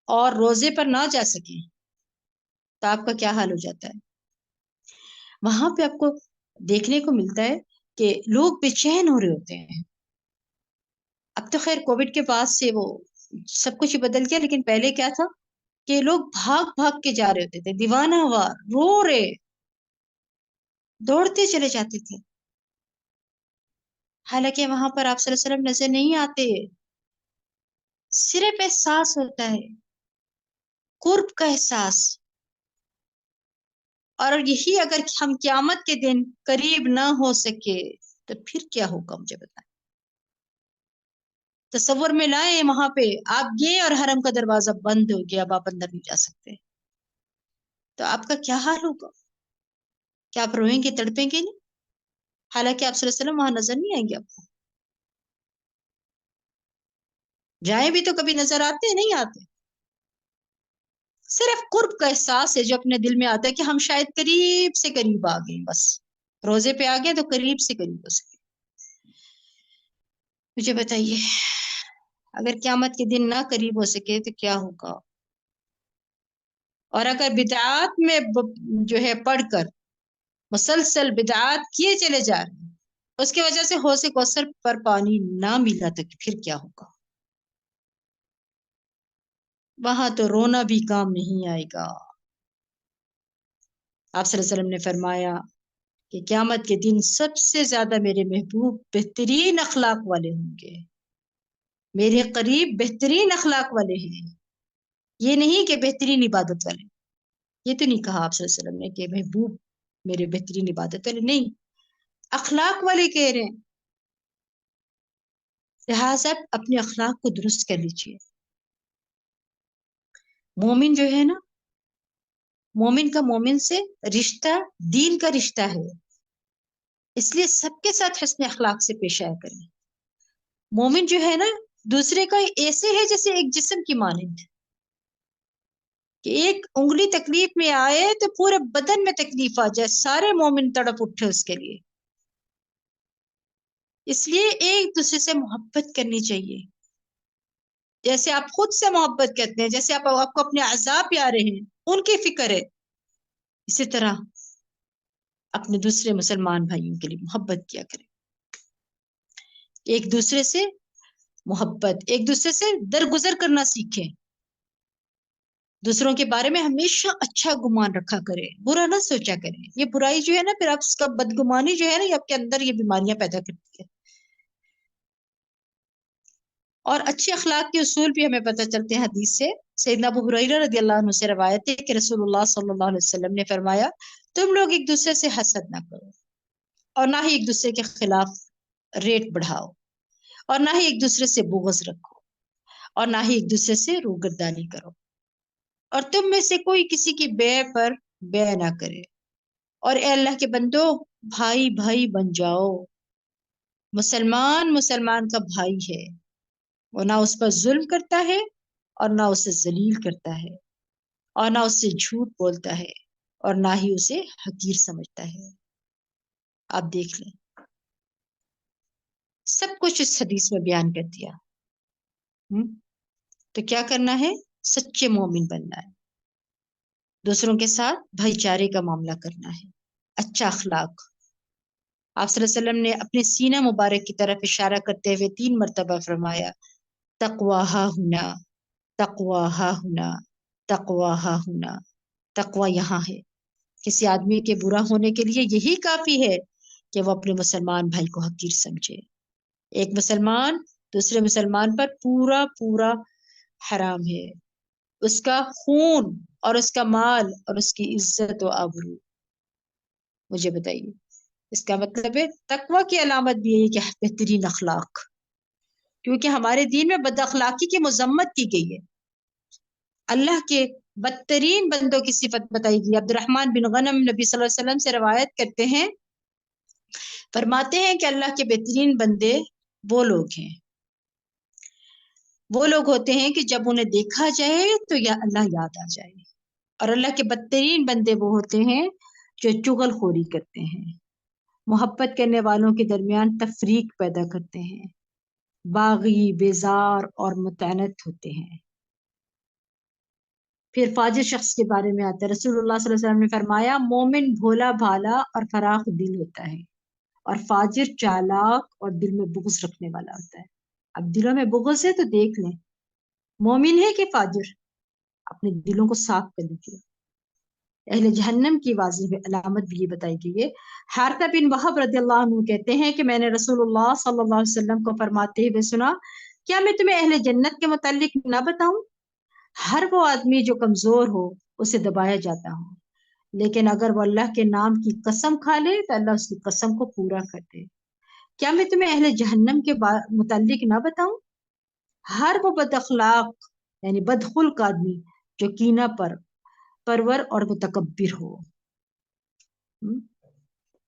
اور روزے پر نہ جا سکیں تو آپ کا کیا حال ہو جاتا ہے؟ وہاں پہ آپ کو دیکھنے کو ملتا ہے کہ لوگ بے چین ہو رہے ہوتے ہیں. اب تو خیر کووڈ کے بعد سے وہ سب کچھ ہی بدل گیا، لیکن پہلے کیا تھا کہ لوگ بھاگ بھاگ کے جا رہے ہوتے تھے، دیوانہ وار رو رہے، دوڑتے چلے جاتے تھے. حالانکہ وہاں پر آپ صلی اللہ علیہ وسلم نظر نہیں آتے، صرف احساس ہوتا ہے، قرب کا احساس. اور یہی اگر ہم قیامت کے دن قریب نہ ہو سکے تو پھر کیا ہوگا؟ مجھے بتائیں. تصور میں لائیں وہاں پہ آپ گئے اور حرم کا دروازہ بند ہو گیا، اب آپ اندر نہیں جا سکتے، تو آپ کا کیا حال ہوگا؟ کیا آپ روئیں گے، تڑپیں گے نہیں؟ حالانکہ آپ صلی اللہ علیہ وسلم وہاں نظر نہیں آئیں گے. آپ کو جائیں بھی تو کبھی نظر آتے نہیں آتے. صرف قرب کا احساس ہے جو اپنے دل میں آتا ہے کہ ہم شاید قریب سے قریب آ گئے، بس روزے پہ آ گئے تو قریب سے قریب ہو سکے. مجھے بتائیے اگر قیامت کے دن نہ قریب ہو سکے تو کیا ہوگا؟ اور اگر بدعات میں جو ہے پڑھ کر مسلسل بدعات کیے چلے جا رہے ہیں، اس کی وجہ سے حوض کوثر پر پانی نہ ملا تو پھر کیا ہوگا؟ وہاں تو رونا بھی کام نہیں آئے گا. آپ صلی اللہ علیہ وسلم نے فرمایا کہ قیامت کے دن سب سے زیادہ میرے محبوب بہترین اخلاق والے ہوں گے، میرے قریب بہترین اخلاق والے ہیں. یہ نہیں کہ بہترین عبادت والے، یہ تو نہیں کہا آپ صلی اللہ علیہ وسلم نے کہ محبوب میرے بہترین عبادت والے، نہیں، اخلاق والے کہہ رہے ہیں. لہٰذا اپنے اخلاق کو درست کر لیجیے. مومن جو ہے نا، مومن کا مومن سے رشتہ دین کا رشتہ ہے، اس لیے سب کے ساتھ حسن اخلاق سے پیش آیا کریں. مومن جو ہے نا دوسرے کا ایسے ہے جیسے ایک جسم کی مانند، کہ ایک انگلی تکلیف میں آئے تو پورے بدن میں تکلیف آ جائے، سارے مومن تڑپ اٹھے اس کے لیے. اس لیے ایک دوسرے سے محبت کرنی چاہیے، جیسے آپ خود سے محبت کرتے ہیں، جیسے آپ کو اپنے اعضاء پیارے ہیں، ان کی فکر ہے، اسی طرح اپنے دوسرے مسلمان بھائیوں کے لیے محبت کیا کریں، ایک دوسرے سے محبت، ایک دوسرے سے درگزر کرنا سیکھیں، دوسروں کے بارے میں ہمیشہ اچھا گمان رکھا کرے، برا نہ سوچا کرے. یہ برائی جو ہے نا، پھر آپ اس کا بدگمانی جو ہے نا، یہ آپ کے اندر یہ بیماریاں پیدا کرتی ہے. اور اچھے اخلاق کے اصول بھی ہمیں پتہ چلتے ہیں حدیث سے. سیدنا ابو ہریرہ رضی اللہ عنہ سے روایت ہے کہ رسول اللہ صلی اللہ علیہ وسلم نے فرمایا، تم لوگ ایک دوسرے سے حسد نہ کرو، اور نہ ہی ایک دوسرے کے خلاف ریٹ بڑھاؤ، اور نہ ہی ایک دوسرے سے بغض رکھو، اور نہ ہی ایک دوسرے سے روگردانی کرو، اور تم میں سے کوئی کسی کی بے پر بے نہ کرے، اور اے اللہ کے بندو بھائی بھائی بن جاؤ. مسلمان مسلمان کا بھائی ہے، وہ نہ اس پر ظلم کرتا ہے اور نہ اسے ذلیل کرتا ہے، اور نہ اس سے جھوٹ بولتا ہے اور نہ ہی اسے حقیر سمجھتا ہے. آپ دیکھ لیں، سب کچھ اس حدیث میں بیان کر دیا. تو کیا کرنا ہے؟ سچے مومن بننا ہے، دوسروں کے ساتھ بھائی چارے کا معاملہ کرنا ہے، اچھا اخلاق. آپ صلی اللہ علیہ وسلم نے اپنے سینہ مبارک کی طرف اشارہ کرتے ہوئے 3 مرتبہ فرمایا، تقویٰ ہا ہونا، تقویٰ ہا ہونا، تقویٰ ہا ہونا. تقویٰ یہاں ہے. کسی آدمی کے برا ہونے کے لیے یہی کافی ہے کہ وہ اپنے مسلمان بھائی کو حقیر سمجھے. ایک مسلمان دوسرے مسلمان پر پورا پورا حرام ہے، اس کا خون اور اس کا مال اور اس کی عزت و آبرو. مجھے بتائیے، اس کا مطلب ہے تقویٰ کی علامت بھی ہے کہ بہترین اخلاق، کیونکہ ہمارے دین میں بد اخلاقی کی مذمت کی گئی ہے. اللہ کے بدترین بندوں کی صفت بتائی گئی. عبد الرحمن بن غنم نبی صلی اللہ علیہ وسلم سے روایت کرتے ہیں، فرماتے ہیں کہ اللہ کے بہترین بندے وہ لوگ ہیں، وہ لوگ ہوتے ہیں کہ جب انہیں دیکھا جائے تو یا اللہ یاد آ جائے. اور اللہ کے بدترین بندے وہ ہوتے ہیں جو چغل خوری کرتے ہیں، محبت کرنے والوں کے درمیان تفریق پیدا کرتے ہیں، باغی، بیزار اور متعنت ہوتے ہیں. پھر فاجر شخص کے بارے میں آتا ہے، رسول اللہ صلی اللہ علیہ وسلم نے فرمایا، مومن بھولا بھالا اور فراخ دل ہوتا ہے، اور فاجر چالاک اور دل میں بغض رکھنے والا ہوتا ہے. اب دلوں میں بغض ہے تو دیکھ لیں مومن ہے کہ فاجر، اپنے دلوں کو صاف کر لیجیے. اہل جہنم کی واضح علامت بھی یہ بتائی گئی ہے. حارثہ بن وہب رضی اللہ عنہ کہتے ہیں کہ میں نے رسول اللہ صلی اللہ علیہ وسلم کو فرماتے ہوئے سنا، کیا میں تمہیں اہل جنت کے متعلق نہ بتاؤں؟ ہر وہ آدمی جو کمزور ہو اسے دبایا جاتا ہو، لیکن اگر وہ اللہ کے نام کی قسم کھا لے تو اللہ اس کی قسم کو پورا کر دے. کیا میں تمہیں اہل جہنم کے متعلق نہ بتاؤں؟ ہر وہ بد اخلاق یعنی بدخلق آدمی جو کینہ پرور اور متکبر ہو.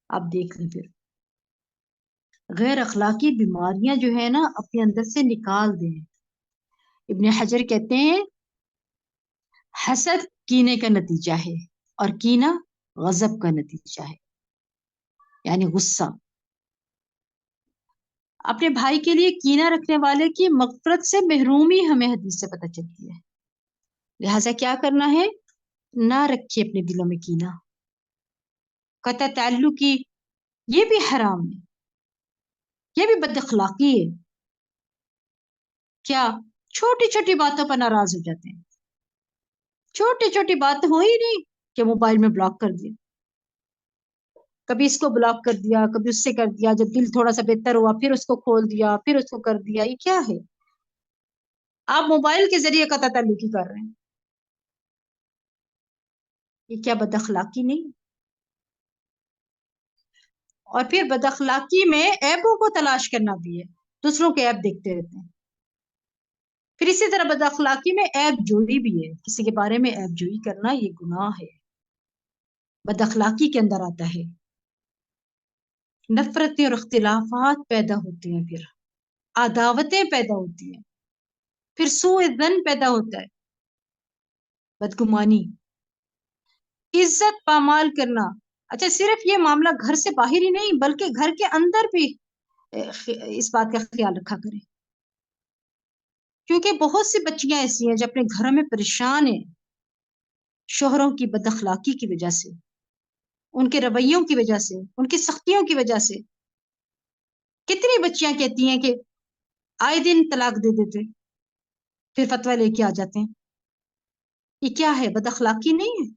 آپ دیکھ لیں، پھر غیر اخلاقی بیماریاں جو ہے نا اپنے اندر سے نکال دیں. ابن حجر کہتے ہیں حسد کینے کا نتیجہ ہے، اور کینہ غضب کا نتیجہ ہے، یعنی غصہ. اپنے بھائی کے لیے کینہ رکھنے والے کی مغفرت سے محرومی ہمیں حدیث سے پتہ چلتی ہے. لہٰذا کیا کرنا ہے؟ نہ رکھیے اپنے دلوں میں کینہ. قطع تعلق کی یہ بھی حرام ہے، یہ بھی بد اخلاقی ہے. کیا چھوٹی چھوٹی باتوں پر ناراض ہو جاتے ہیں، چھوٹی چھوٹی بات ہو ہی نہیں کہ موبائل میں بلاک کر دیا، کبھی اس کو بلاک کر دیا، کبھی اس سے کر دیا، جب دل تھوڑا سا بہتر ہوا پھر اس کو کھول دیا، پھر اس کو کر دیا. یہ کیا ہے؟ آپ موبائل کے ذریعے قطع تعلقی کر رہے ہیں. یہ کیا بد اخلاقی نہیں؟ اور پھر بد اخلاقی میں عیبوں کو تلاش کرنا بھی ہے، دوسروں کے عیب دیکھتے رہتے ہیں. پھر اسی طرح بد اخلاقی میں عیب جوئی بھی ہے، کسی کے بارے میں عیب جوئی کرنا یہ گناہ ہے، بد اخلاقی کے اندر آتا ہے. نفرتیں اور اختلافات پیدا ہوتی ہیں، پھر عداوتیں پیدا ہوتی ہیں، پھر سوء ظن پیدا ہوتا ہے، بدگمانی، عزت پامال کرنا. اچھا، صرف یہ معاملہ گھر سے باہر ہی نہیں بلکہ گھر کے اندر بھی اس بات کا خیال رکھا کریں، کیونکہ بہت سی بچیاں ایسی ہیں جو اپنے گھروں میں پریشان ہیں شوہروں کی بد اخلاقی کی وجہ سے، ان کے رویوں کی وجہ سے، ان کی سختیوں کی وجہ سے۔ کتنی بچیاں کہتی ہیں کہ آئے دن طلاق دے دیتے، پھر فتویٰ لے کے آ جاتے ہیں۔ یہ کیا ہے؟ بد اخلاقی نہیں ہے؟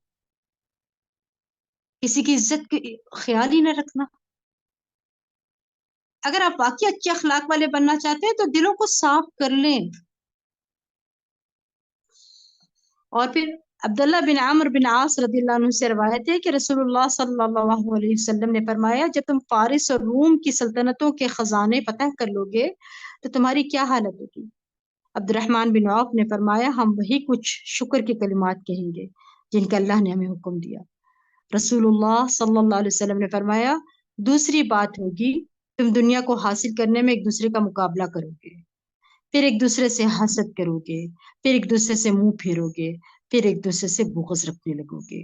کسی کی عزت کا خیال ہی نہ رکھنا۔ اگر آپ واقعی اچھے اخلاق والے بننا چاہتے ہیں تو دلوں کو صاف کر لیں۔ اور پھر عبداللہ بن عمرو بن عاص رضی اللہ عنہ سے روایت ہے کہ رسول اللہ صلی اللہ علیہ وسلم نے فرمایا، جب تم فارس اور روم کی سلطنتوں کے خزانے فتح کر لو گے تو تمہاری کیا حالت ہوگی؟ عبد الرحمن بن عوف نے فرمایا، ہم وہی کچھ شکر کے کلمات کہیں گے جن کا اللہ نے ہمیں حکم دیا۔ رسول اللہ صلی اللہ علیہ وسلم نے فرمایا، دوسری بات ہوگی، تم دنیا کو حاصل کرنے میں ایک دوسرے کا مقابلہ کرو گے، پھر ایک دوسرے سے حسد کرو گے، پھر ایک دوسرے سے منہ پھیرو گے، پھر ایک دوسرے سے بغض رکھنے لگو گے۔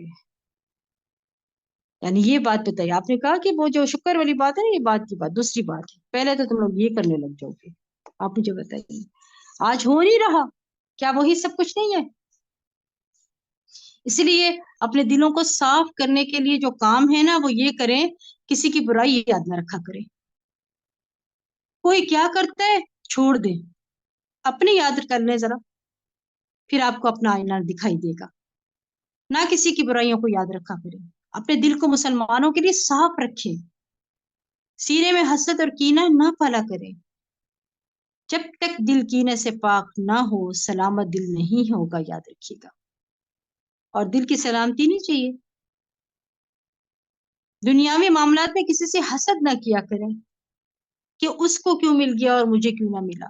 یعنی یہ بات بتائی آپ نے، کہا کہ وہ جو شکر والی بات ہے نا، یہ بات کی بات دوسری بات ہے، پہلے تو تم لوگ یہ کرنے لگ جاؤ گے۔ آپ مجھے بتائیے آج ہو نہیں رہا کیا؟ وہی سب کچھ نہیں ہے؟ اس لیے اپنے دلوں کو صاف کرنے کے لیے جو کام ہے نا وہ یہ کریں، کسی کی برائی یاد نہ رکھا کریں۔ کوئی کیا کرتا ہے چھوڑ دیں، اپنی یاد کر لیں ذرا، پھر آپ کو اپنا آئینہ دکھائی دے گا۔ نہ کسی کی برائیوں کو یاد رکھا کریں، اپنے دل کو مسلمانوں کے لیے صاف رکھیں، سینے میں حسد اور کینہ نہ پالا کریں۔ جب تک دل کینے سے پاک نہ ہو سلامت دل نہیں ہوگا، یاد رکھیے گا۔ اور دل کی سلامتی نہیں چاہیے۔ دنیاوی معاملات میں کسی سے حسد نہ کیا کریں کہ اس کو کیوں مل گیا اور مجھے کیوں نہ ملا۔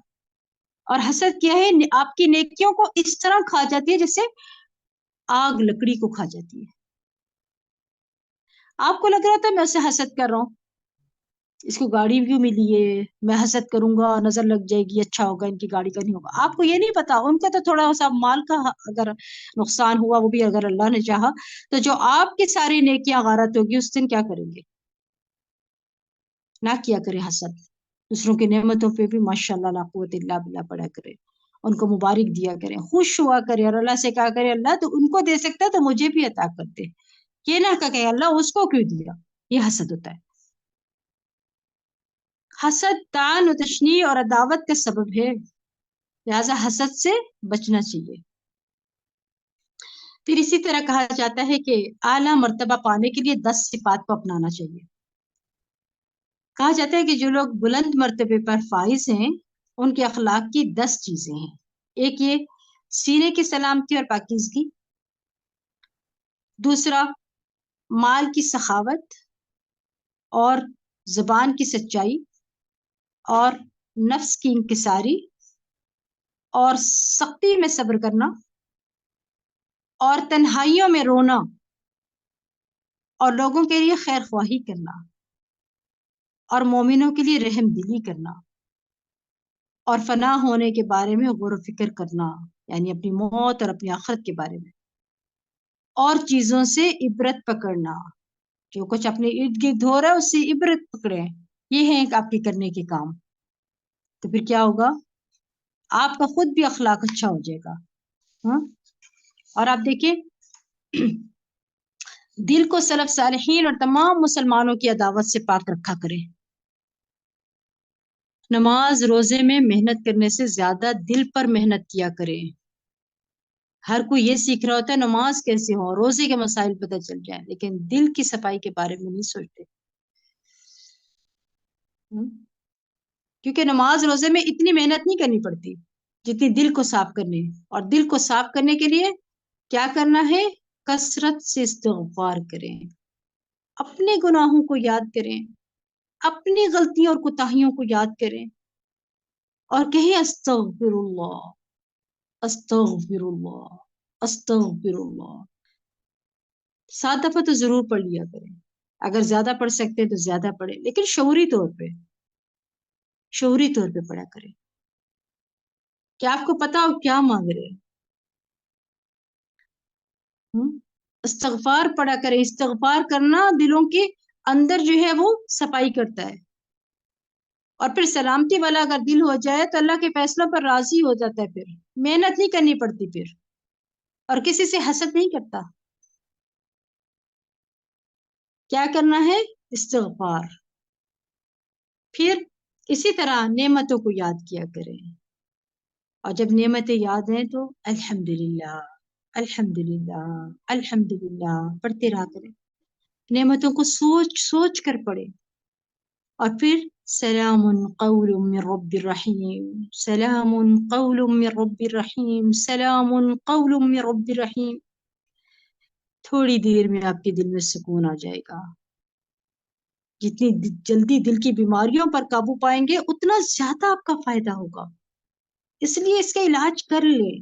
اور حسد کیا ہے؟ آپ کی نیکیوں کو اس طرح کھا جاتی ہے جیسے آگ لکڑی کو کھا جاتی ہے۔ آپ کو لگ رہا تھا میں اسے حسد کر رہا ہوں، اس کو گاڑی کیوں ملی ہے، میں حسد کروں گا، نظر لگ جائے گی، اچھا ہوگا، ان کی گاڑی کا نہیں ہوگا۔ آپ کو یہ نہیں پتا ان کا تو تھوڑا سا مال کا اگر نقصان ہوا، وہ بھی اگر اللہ نے چاہا، تو جو آپ کی ساری نیکیاں غارت ہوگی اس دن کیا کریں گے؟ نہ کیا کریں حسد، دوسروں کی نعمتوں پہ بھی ماشاءاللہ لا قوت الا باللہ پڑھا کرے، ان کو مبارک دیا کریں، خوش ہوا کرے، اور اللہ سے کہا کرے اللہ تو ان کو دے سکتا ہے تو مجھے بھی عطا کر دے۔ یہ نہ کہ اللہ اس کو کیوں دیا، یہ حسد ہوتا ہے۔ حسد طعن و تشنیع اور عداوت کا سبب ہے، لہذا حسد سے بچنا چاہیے۔ پھر اسی طرح کہا جاتا ہے کہ اعلیٰ مرتبہ پانے کے لیے 10 صفات کو اپنانا چاہیے۔ کہا جاتا ہے کہ جو لوگ بلند مرتبے پر فائز ہیں ان کے اخلاق کی 10 چیزیں ہیں۔ ایک یہ سینے کی سلامتی اور پاکیزگی، دوسرا مال کی سخاوت اور زبان کی سچائی اور نفس کی انکساری اور سختی میں صبر کرنا اور تنہائیوں میں رونا اور لوگوں کے لیے خیر خواہی کرنا اور مومنوں کے لیے رحم دلی کرنا اور فنا ہونے کے بارے میں غور و فکر کرنا، یعنی اپنی موت اور اپنی آخرت کے بارے میں، اور چیزوں سے عبرت پکڑنا، جو کچھ اپنے ارد گرد ہو رہا ہے اس سے عبرت پکڑیں۔ یہ ہے آپ کے کرنے کے کام۔ تو پھر کیا ہوگا؟ آپ کا خود بھی اخلاق اچھا ہو جائے گا۔ ہاں، اور آپ دیکھیں دل کو سلف صالحین اور تمام مسلمانوں کی عداوت سے پاک رکھا کریں۔ نماز روزے میں محنت کرنے سے زیادہ دل پر محنت کیا کریں۔ ہر کوئی یہ سیکھ رہا ہوتا ہے نماز کیسے ہو، روزے کے مسائل پتہ چل جائیں، لیکن دل کی صفائی کے بارے میں نہیں سوچتے۔ کیونکہ نماز روزے میں اتنی محنت نہیں کرنی پڑتی جتنی دل کو صاف کرنے، اور دل کو صاف کرنے کے لیے کیا کرنا ہے؟ کثرت سے استغفار کریں، اپنے گناہوں کو یاد کریں، اپنی غلطیوں اور کوتاہیوں کو یاد کریں اور کہیں استغفر اللہ، استغفر اللہ، استغفر اللہ۔ 7 دفعہ تو ضرور پڑھ لیا کریں، اگر زیادہ پڑھ سکتے تو زیادہ پڑھیں، لیکن شعوری طور پہ پڑھا کریں کہ آپ کو پتا ہو کیا مانگ رہے ہیں۔ استغفار پڑھا کریں۔ استغفار کرنا دلوں کے اندر جو ہے وہ صفائی کرتا ہے، اور پھر سلامتی والا اگر دل ہو جائے تو اللہ کے فیصلوں پر راضی ہو جاتا ہے، پھر محنت نہیں کرنی پڑتی پھر، اور کسی سے حسد نہیں کرتا۔ کیا کرنا ہے؟ استغفار۔ پھر اسی طرح نعمتوں کو یاد کیا کریں، اور جب نعمتیں یاد ہیں تو الحمدللہ الحمدللہ الحمدللہ پڑھتے رہا کریں، نعمتوں کو سوچ سوچ کر پڑھیں۔ اور پھر سلام قول من رب الرحیم، سلام قول من رب الرحیم، سلام قول من رب الرحیم۔ تھوڑی دیر میں آپ کے دل میں سکون آ جائے گا۔ جتنی جلدی دل کی بیماریوں پر قابو پائیں گے اتنا زیادہ آپ کا فائدہ ہوگا، اس لیے اس کا علاج کر لیں،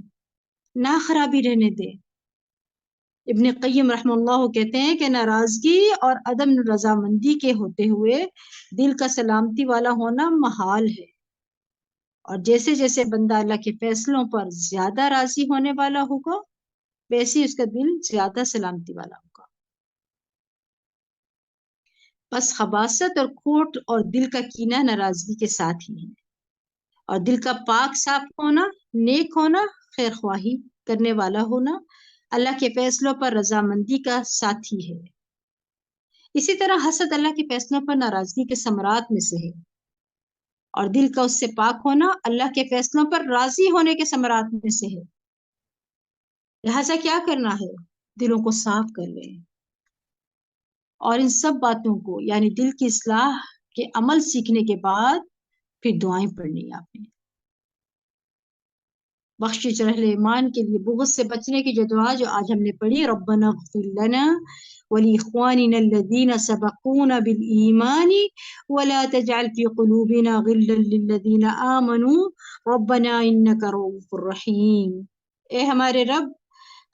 نہ خرابی رہنے دیں۔ ابن قیم رحمہ اللہ کہتے ہیں کہ ناراضگی اور عدم رضامندی کے ہوتے ہوئے دل کا سلامتی والا ہونا محال ہے، اور جیسے جیسے بندہ اللہ کے فیصلوں پر زیادہ راضی ہونے والا ہوگا ویسے اس کا دل زیادہ سلامتی والا ہوگا۔ بس خباثت اور کھوٹ اور دل کا کینہ ناراضگی کے ساتھ ہی ہے، اور دل کا پاک صاف ہونا، نیک ہونا، خیر خواہی کرنے والا ہونا اللہ کے فیصلوں پر رضامندی کا ساتھی ہے۔ اسی طرح حسد اللہ کے فیصلوں پر ناراضگی کے ثمرات میں سے ہے، اور دل کا اس سے پاک ہونا اللہ کے فیصلوں پر راضی ہونے کے ثمرات میں سے ہے۔ لہٰذا کیا کرنا ہے؟ دلوں کو صاف کر لیں، اور ان سب باتوں کو یعنی دل کی اصلاح کے عمل سیکھنے کے بعد پھر دعائیں پڑھنی آپ نے۔ بخشش رحل ایمان کے لیے بغض سے بچنے کی جو دعا جو آج ہم نے پڑھی، ربنا اغفر لنا ولإخواننا الذين سبقونا بالإيمان ولا تجعل في قلوبنا غلا للذين آمنوا ربنا إنك رؤوف رحيم۔ اے ہمارے رب،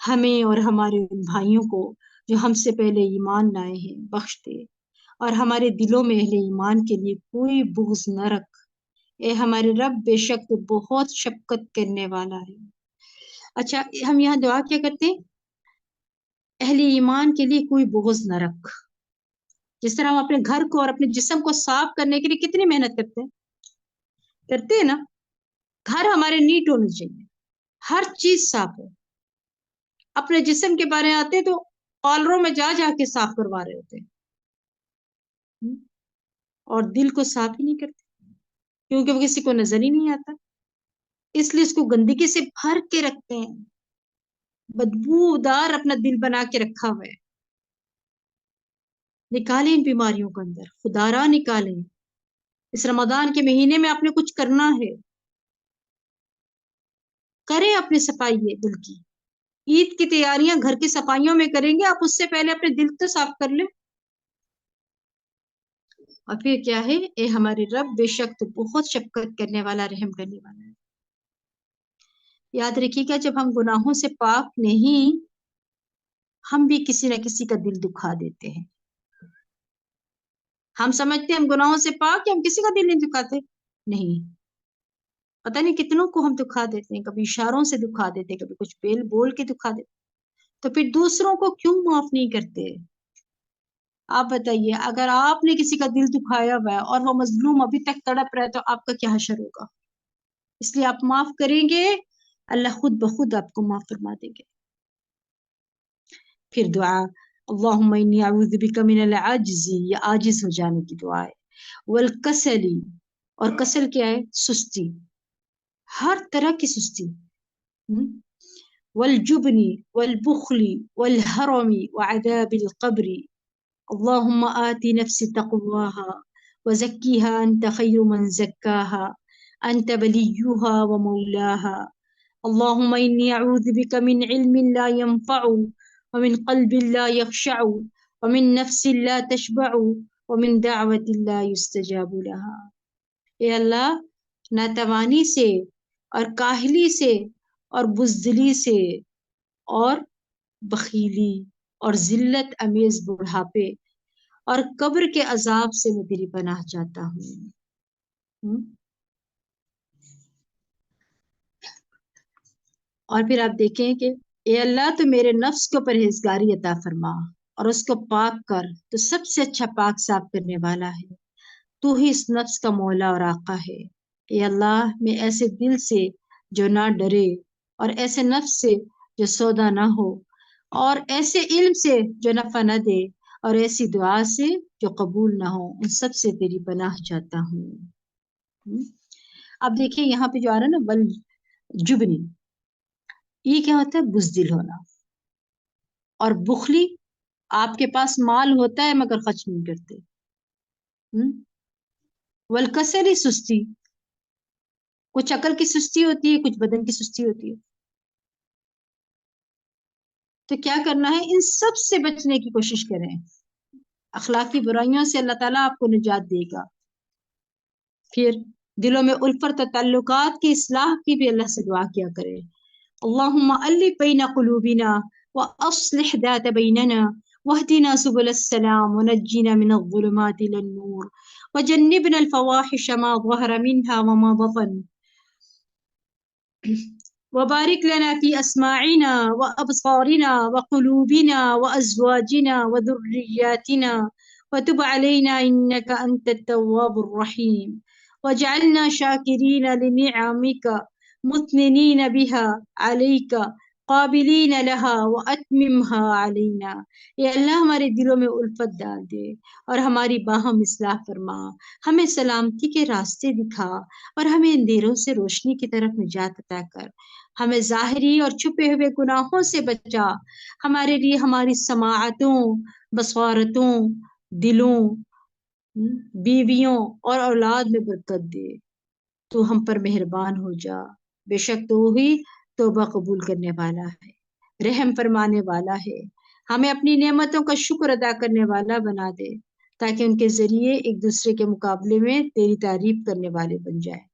ہمیں اور ہمارے ان بھائیوں کو جو ہم سے پہلے ایمان لائے ہیں بخش دے، اور ہمارے دلوں میں اہل ایمان کے لیے کوئی بغض نہ رکھ۔ اے ہمارے رب، بے شک تو بہت شفقت کرنے والا ہے۔ اچھا، ہم یہاں دعا کیا کرتے ہیں؟ اہل ایمان کے لیے کوئی بغض نہ رکھ۔ جس طرح ہم اپنے گھر کو اور اپنے جسم کو صاف کرنے کے لیے کتنی محنت کرتے ہیں نا، گھر ہمارے نیٹ ہونے چاہیے، ہر چیز صاف ہو۔ اپنے جسم کے بارے آتے تو پارلروں میں جا جا کے صاف کروا رہے ہوتے ہیں، اور دل کو صاف ہی نہیں کرتے کیونکہ وہ کسی کو نظر ہی نہیں آتا، اس لیے اس کو گندگی سے بھر کے رکھتے ہیں، بدبودار اپنا دل بنا کے رکھا ہوا ہے۔ نکالیں ان بیماریوں کو اندر، خدا را نکالیں۔ اس رمضان کے مہینے میں آپ نے کچھ کرنا ہے، کریں اپنی صفائی ہے دل کی۔ عید کی تیاریاں گھر کی صفائیوں میں کریں گے، آپ اس سے پہلے اپنے دل تو صاف کر لیں۔ اور پھر کیا ہے؟ اے ہمارے رب، بے شک تو بہت شفقت کرنے والا، رحم کرنے والا ہے۔ یاد رکھیے گا، جب ہم گناہوں سے پاک نہیں، ہم بھی کسی نہ کسی کا دل دکھا دیتے ہیں۔ ہم سمجھتے ہیں ہم گناہوں سے پاک، ہم کسی کا دل نہیں دکھاتے، نہیں، پتہ نہیں کتنوں کو ہم دکھا دیتے ہیں، کبھی اشاروں سے دکھا دیتے ہیں، کبھی کچھ بول کے دکھا دیتے، تو پھر دوسروں کو کیوں معاف نہیں کرتے؟ آپ بتائیے، اگر آپ نے کسی کا دل دکھایا ہوا ہے اور وہ مظلوم ابھی تک تڑپ رہا ہے تو آپ کا کیا حشر ہوگا؟ اس لیے آپ معاف کریں گے، اللہ خود بخود آپ کو معاف فرما دیں گے۔ پھر دعا، اللہم انی اعوذ بک من العجز، یہ عاجز ہو جانے کی دعا ہے، والکسل، اور کسل کیا ہے؟ سستی، ہر طرح کی سستی، والجبن والبخل والحرم وعذاب القبر، اللہم آتی نفسی تقواها وزکیها انت خیر من زکاها انت ولیها ومولاها، اللہم انی اعوذ بک من علم لا ينفع ومن قلب لا يخشع ومن نفس لا تشبع ومن دعوت لا يستجاب لها۔ اے اللہ، ناتوانی سے اور کاہلی سے اور بزدلی سے اور بخیلی اور ذلت امیز بڑھاپے اور قبر کے عذاب سے میں تیری پناہ چاہتا ہوں۔ اور پھر آپ دیکھیں کہ اے اللہ، تو میرے نفس کو پرہیزگاری عطا فرما اور اس کو پاک کر، تو سب سے اچھا پاک صاف کرنے والا ہے۔ تو ہی اس نفس کا مولا اور آقا ہے۔ اے اللہ میں ایسے دل سے جو نہ ڈرے، اور ایسے نفس سے جو سودا نہ ہو، اور ایسے علم سے جو نفع نہ دے، اور ایسی دعا سے جو قبول نہ ہو، ان سب سے تیری پناہ چاہتا ہوں۔ اب دیکھیں یہاں پہ جو آ رہا ہے نا بل جبنی، یہ کیا ہوتا ہے؟ بزدل ہونا، اور بخلی آپ کے پاس مال ہوتا ہے مگر خرچ نہیں کرتے۔ والکسلی سستی، کچھ عقل کی سستی ہوتی ہے، کچھ بدن کی سستی ہوتی ہے۔ تو کیا کرنا ہے؟ ان سب سے بچنے کی کوشش کریں۔ اخلاقی برائیوں سے اللہ تعالیٰ آپ کو نجات دے گا۔ پھر دلوں میں الفت و تعلقات کی اصلاح کی بھی اللہ سے دعا کیا کرے۔ اللہم الف بین قلوبنا واصلح ذات بیننا واہدنا سبل السلام ونجینا من الظلمات الى النور وجنبنا الفواحش ما ظهر منها وما بطن وبارك لنا في أسماعنا وأبصارنا وقلوبنا وأزواجنا وذرياتنا وتب علينا إنك أنت التواب الرحيم واجعلنا شاكرين لنعمك مثنين بها عليك قابلین لہا واتممها علینا۔ اے اللہ ہمارے دلوں میں الفت ڈال دے اور ہماری باہم اصلاح فرما، ہمیں سلامتی کے راستے دکھا اور ہمیں اندھیروں سے روشنی کی طرف نجات عطا کر، ہمیں ظاہری اور چھپے ہوئے گناہوں سے بچا، ہمارے لیے ہماری سماعتوں، بصارتوں، دلوں، بیویوں اور اولاد میں برکت دے۔ تو ہم پر مہربان ہو جا، بے شک تو ہی توبہ قبول کرنے والا ہے، رحم فرمانے والا ہے۔ ہمیں اپنی نعمتوں کا شکر ادا کرنے والا بنا دے تاکہ ان کے ذریعے ایک دوسرے کے مقابلے میں تیری تعریف کرنے والے بن جائیں،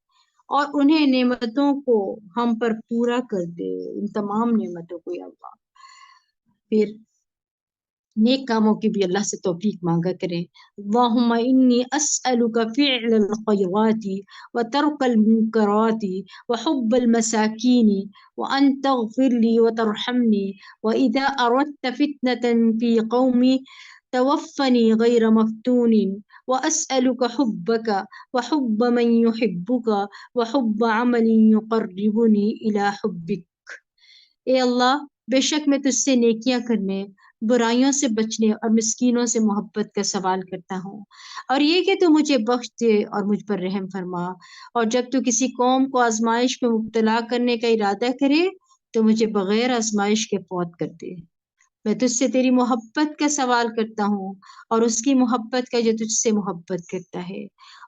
اور انہیں نعمتوں کو ہم پر پورا کر دے، ان تمام نعمتوں کو یا اللہ۔ پھر نیک کاموں کی بھی اللہ سے توفیق مانگا کریں۔ اللہم انی اسألک فعل الخیرات وترک المنکرات وحب المساکین وان تغفر لی وترحمنی واذا اردت فتنة فی قومی توفنی غیر مفتون واسألک حبک وحب من یحبک وحب عمل یقربنی الی حبک۔ اے اللہ بے شک میں تجھ سے نیکیاں کرنے، برائیوں سے بچنے اور مسکینوں سے محبت کا سوال کرتا ہوں، اور یہ کہ تو مجھے بخش دے اور مجھ پر رحم فرما، اور جب تو کسی قوم کو آزمائش میں مبتلا کرنے کا ارادہ کرے تو مجھے بغیر آزمائش کے فوت کر دے۔ میں تجھ سے تیری محبت کا سوال کرتا ہوں، اور اس کی محبت کا جو تجھ سے محبت کرتا ہے،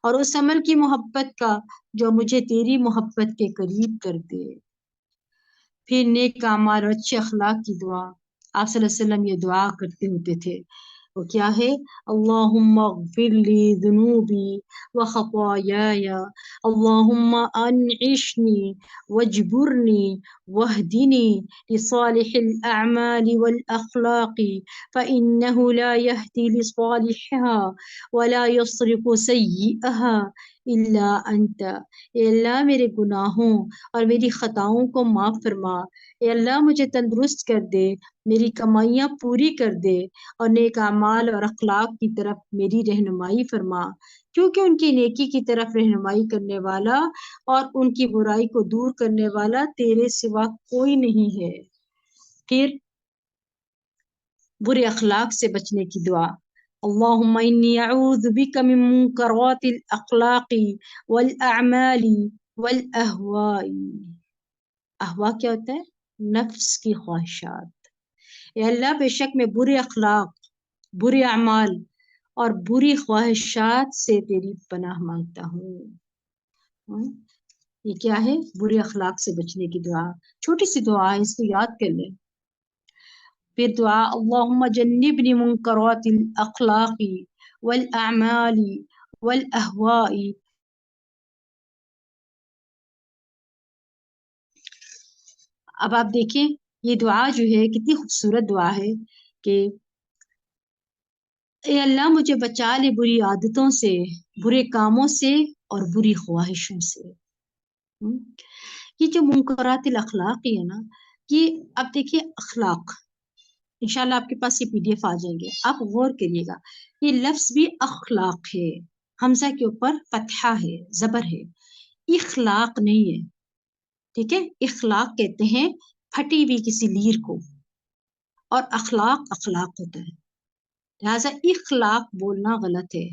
اور اس عمل کی محبت کا جو مجھے تیری محبت کے قریب کر دے۔ پھر نیک اعمال اور اچھے اخلاق کی دعا، آپ صلی اللہ علیہ وسلم یہ دعا کرتے ہوتے تھے، وہ کیا ہے؟ اللہم اغفر لی ذنوبی وخطایای، اللہم انعشنی واجبرنی واہدنی لصالح الاعمال والاخلاق فإنہ لا یہدی لصالحها ولا یصرف سیئها الا انت۔ اے اللہ میرے گناہوں اور میری خطاؤں کو معاف فرما، اے اللہ مجھے تندرست کر دے، میری کمائیاں پوری کر دے، اور نیک اعمال اور اخلاق کی طرف میری رہنمائی فرما، کیونکہ ان کی نیکی کی طرف رہنمائی کرنے والا اور ان کی برائی کو دور کرنے والا تیرے سوا کوئی نہیں ہے۔ پھر برے اخلاق سے بچنے کی دعا، اللہم انی اعوذ بک من منکرات الاخلاق والاعمال والاہواء۔ احوا کیا ہوتا ہے؟ نفس کی خواہشات۔ اے اللہ بے شک میں برے اخلاق، برے اعمال اور بری خواہشات سے تیری پناہ مانگتا ہوں۔ یہ کیا ہے؟ برے اخلاق سے بچنے کی دعا، چھوٹی سی دعا ہے، اس کو یاد کر لیں۔ پھر دعا، اللہم جنبنی منکرات الاخلاق والاعمال والاہواء۔ اب آپ دیکھیں یہ دعا جو ہے کتنی خوبصورت دعا ہے کہ اے اللہ مجھے بچا لے بری عادتوں سے، برے کاموں سے اور بری خواہشوں سے۔ یہ جو منکرات الاخلاق ہے نا، یہ اب دیکھیے اخلاق، انشاءاللہ آپ کے پاس یہ PDF آ جائیں گے، آپ غور کریے گا، یہ لفظ بھی اخلاق ہے، حمزہ کے اوپر فتحہ ہے، زبر ہے، اخلاق نہیں ہے، ٹھیک ہے. اخلاق کہتے ہیں پھٹی ہوئی کسی لیر کو، اور اخلاق ہوتا ہے. لہٰذا اخلاق بولنا غلط ہے.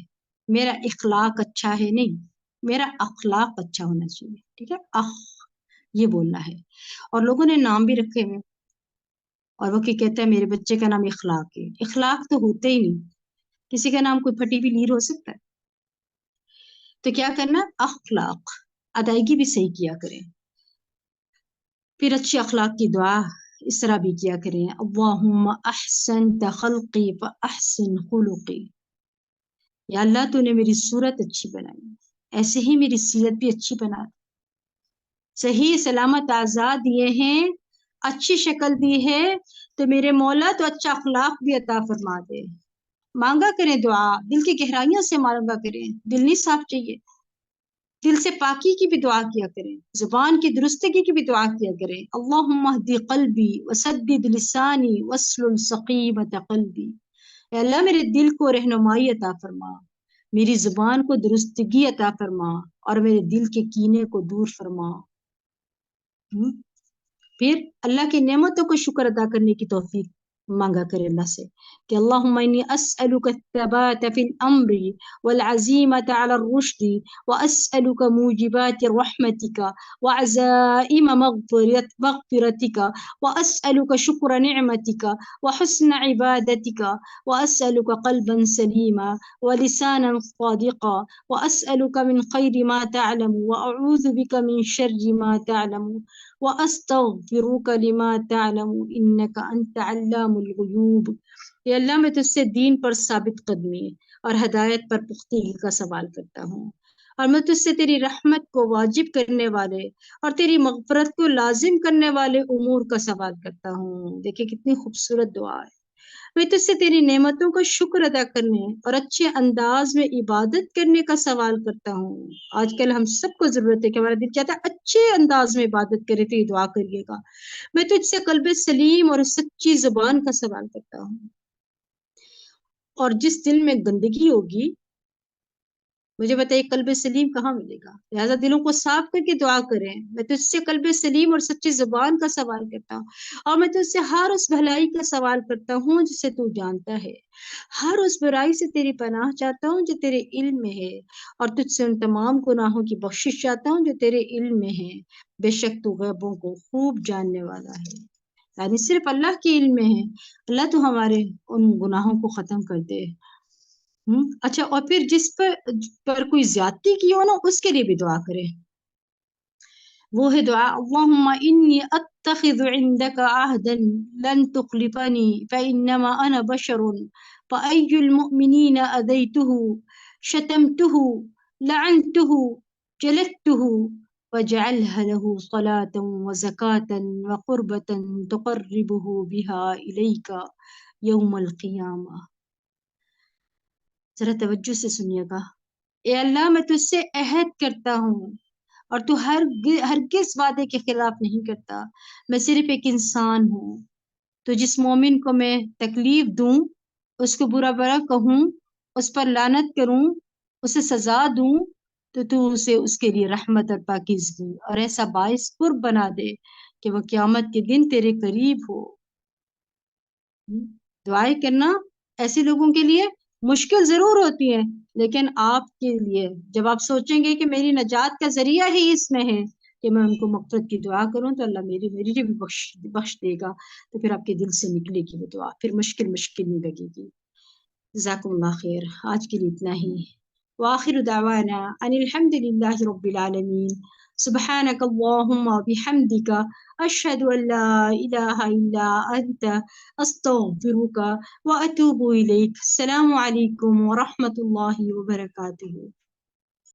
میرا اخلاق اچھا ہے نہیں، میرا اخلاق اچھا ہونا چاہیے، ٹھیک ہے. یہ بولنا ہے. اور لوگوں نے نام بھی رکھے ہیں، اور وہ کہتے ہیں میرے بچے کا نام اخلاق ہے. اخلاق تو ہوتے ہی نہیں. کسی کا نام کوئی پھٹی ہوئی لیر ہو سکتا ہے؟ تو کیا کرنا، اخلاق، ادائیگی بھی صحیح کیا کریں. پھر اچھے اخلاق کی دعا اس طرح بھی کیا کریں، اللہم احسنت خلقی فاحسن خلقی. یا اللہ تو نے میری صورت اچھی بنائی، ایسے ہی میری سیرت بھی اچھی بنا دے. صحیح سلامت آزاد دیے ہیں، اچھی شکل دی ہے، تو میرے مولا تو اچھا اخلاق بھی عطا فرما دے. مانگا کریں دعا، دل کی گہرائیوں سے مانگا کریں. دل نہیں صاف چاہیے، دل سے پاکی کی بھی دعا کیا کریں، زبان کی درستگی کی بھی دعا کیا کریں. اللہم اہدی قلبی وسدد لسانی واسلل سقیمۃ قلبی. اے اللہ میرے دل کو رہنمائی عطا فرما، میری زبان کو درستگی عطا فرما، اور میرے دل کے کینے کو دور فرما. پھر اللہ کی نعمتوں کو شکر ادا کرنے کی توفیق مانگا کرے اللہ سے کہ اللہم انی اسألک الثبات فی الامر والعزیمة علی الرشد واسألک موجبات رحمتک وعزائم مغفرتک واسألک شکر نعمتک وحسن عبادتک واسألک قلبا سلیما ولسانا صادقا واسألک من خیر ما تعلم واعوذ بک من شر ما تعلم وَأَسْتَغْفِرُكَ لِمَا تَعْلَمُ إِنَّكَ أَنْتَ عَلَّامُ الْغُيُوبِ. اے اللہ میں تجھ سے دین پر ثابت قدمی اور ہدایت پر پختگی کا سوال کرتا ہوں، اور میں تجھ سے تیری رحمت کو واجب کرنے والے اور تیری مغفرت کو لازم کرنے والے امور کا سوال کرتا ہوں. دیکھیں کتنی خوبصورت دعا ہے. میں تجھ سے تیری نعمتوں کا شکر ادا کرنے اور اچھے انداز میں عبادت کرنے کا سوال کرتا ہوں. آج کل ہم سب کو ضرورت ہے کہ ہمارا دل چاہتا ہے اچھے انداز میں عبادت کرے، تو یہ دعا کریے گا. میں تجھ سے قلب سلیم اور سچی زبان کا سوال کرتا ہوں. اور جس دل میں گندگی ہوگی، مجھے بتائیے قلب سلیم کہاں ملے گا؟ لہٰذا دلوں کو صاف کر کے دعا کریں. میں تجھ سے قلب سلیم اور سچی زبان کا سوال کرتا ہوں، اور میں تجھ سے ہر اس بھلائی کا سوال کرتا ہوں جسے تو جانتا ہے، ہر اس برائی سے تیری پناہ چاہتا ہوں جو تیرے علم میں ہے، اور تجھ سے ان تمام گناہوں کی بخشش چاہتا ہوں جو تیرے علم میں ہے. بے شک تو غیبوں کو خوب جاننے والا ہے. یعنی صرف اللہ کے علم میں ہے. اللہ تو ہمارے ان گناہوں کو ختم کر دے. اچھا، اور پھر جس پر کوئی زیادتی کی ہو نا، اس کے لیے بھی دعا کرے. وہ ہے دعا، اللہم انی اتخذ عندک عہدا لن تخلفنی فانما انا بشر فای المؤمنین اذیتہ شتمتہ لعنتہ جلدتہ فاجعلها له صلاة وزکاة وقربة تقربه بها الیک یوم القیامہ. ذرا توجہ سے سنیے گا. اے اللہ میں تجھ سے عہد کرتا ہوں، اور تو ہرگز وعدے کے خلاف نہیں کرتا. میں صرف ایک انسان ہوں. تو جس مومن کو میں تکلیف دوں، اس کو برا برا کہوں، اس پر لعنت کروں، اسے سزا دوں، تو اسے اس کے لیے رحمت اور پاکیزگی اور ایسا باعث قرب بنا دے کہ وہ قیامت کے دن تیرے قریب ہو. دعائیں کرنا ایسے لوگوں کے لیے مشکل ضرور ہوتی ہے، لیکن آپ کے لیے جب آپ سوچیں گے کہ میری نجات کا ذریعہ ہی اس میں ہے کہ میں ان کو مغفرت کی دعا کروں، تو اللہ میری لیے بھی بخش دے گا. تو پھر آپ کے دل سے نکلے گی وہ دعا، پھر مشکل نہیں لگے گی. جزاکم اللہ خیر. آج کے لیے اتنا ہی. وآخر دعوانا ان الحمد للہ رب العالمین. سبحانک اللہم وبحمدک اشہد ان لا الہ الا انت استغفرک واتوب الیک. السلام علیکم ورحمۃ اللہ وبرکاتہ.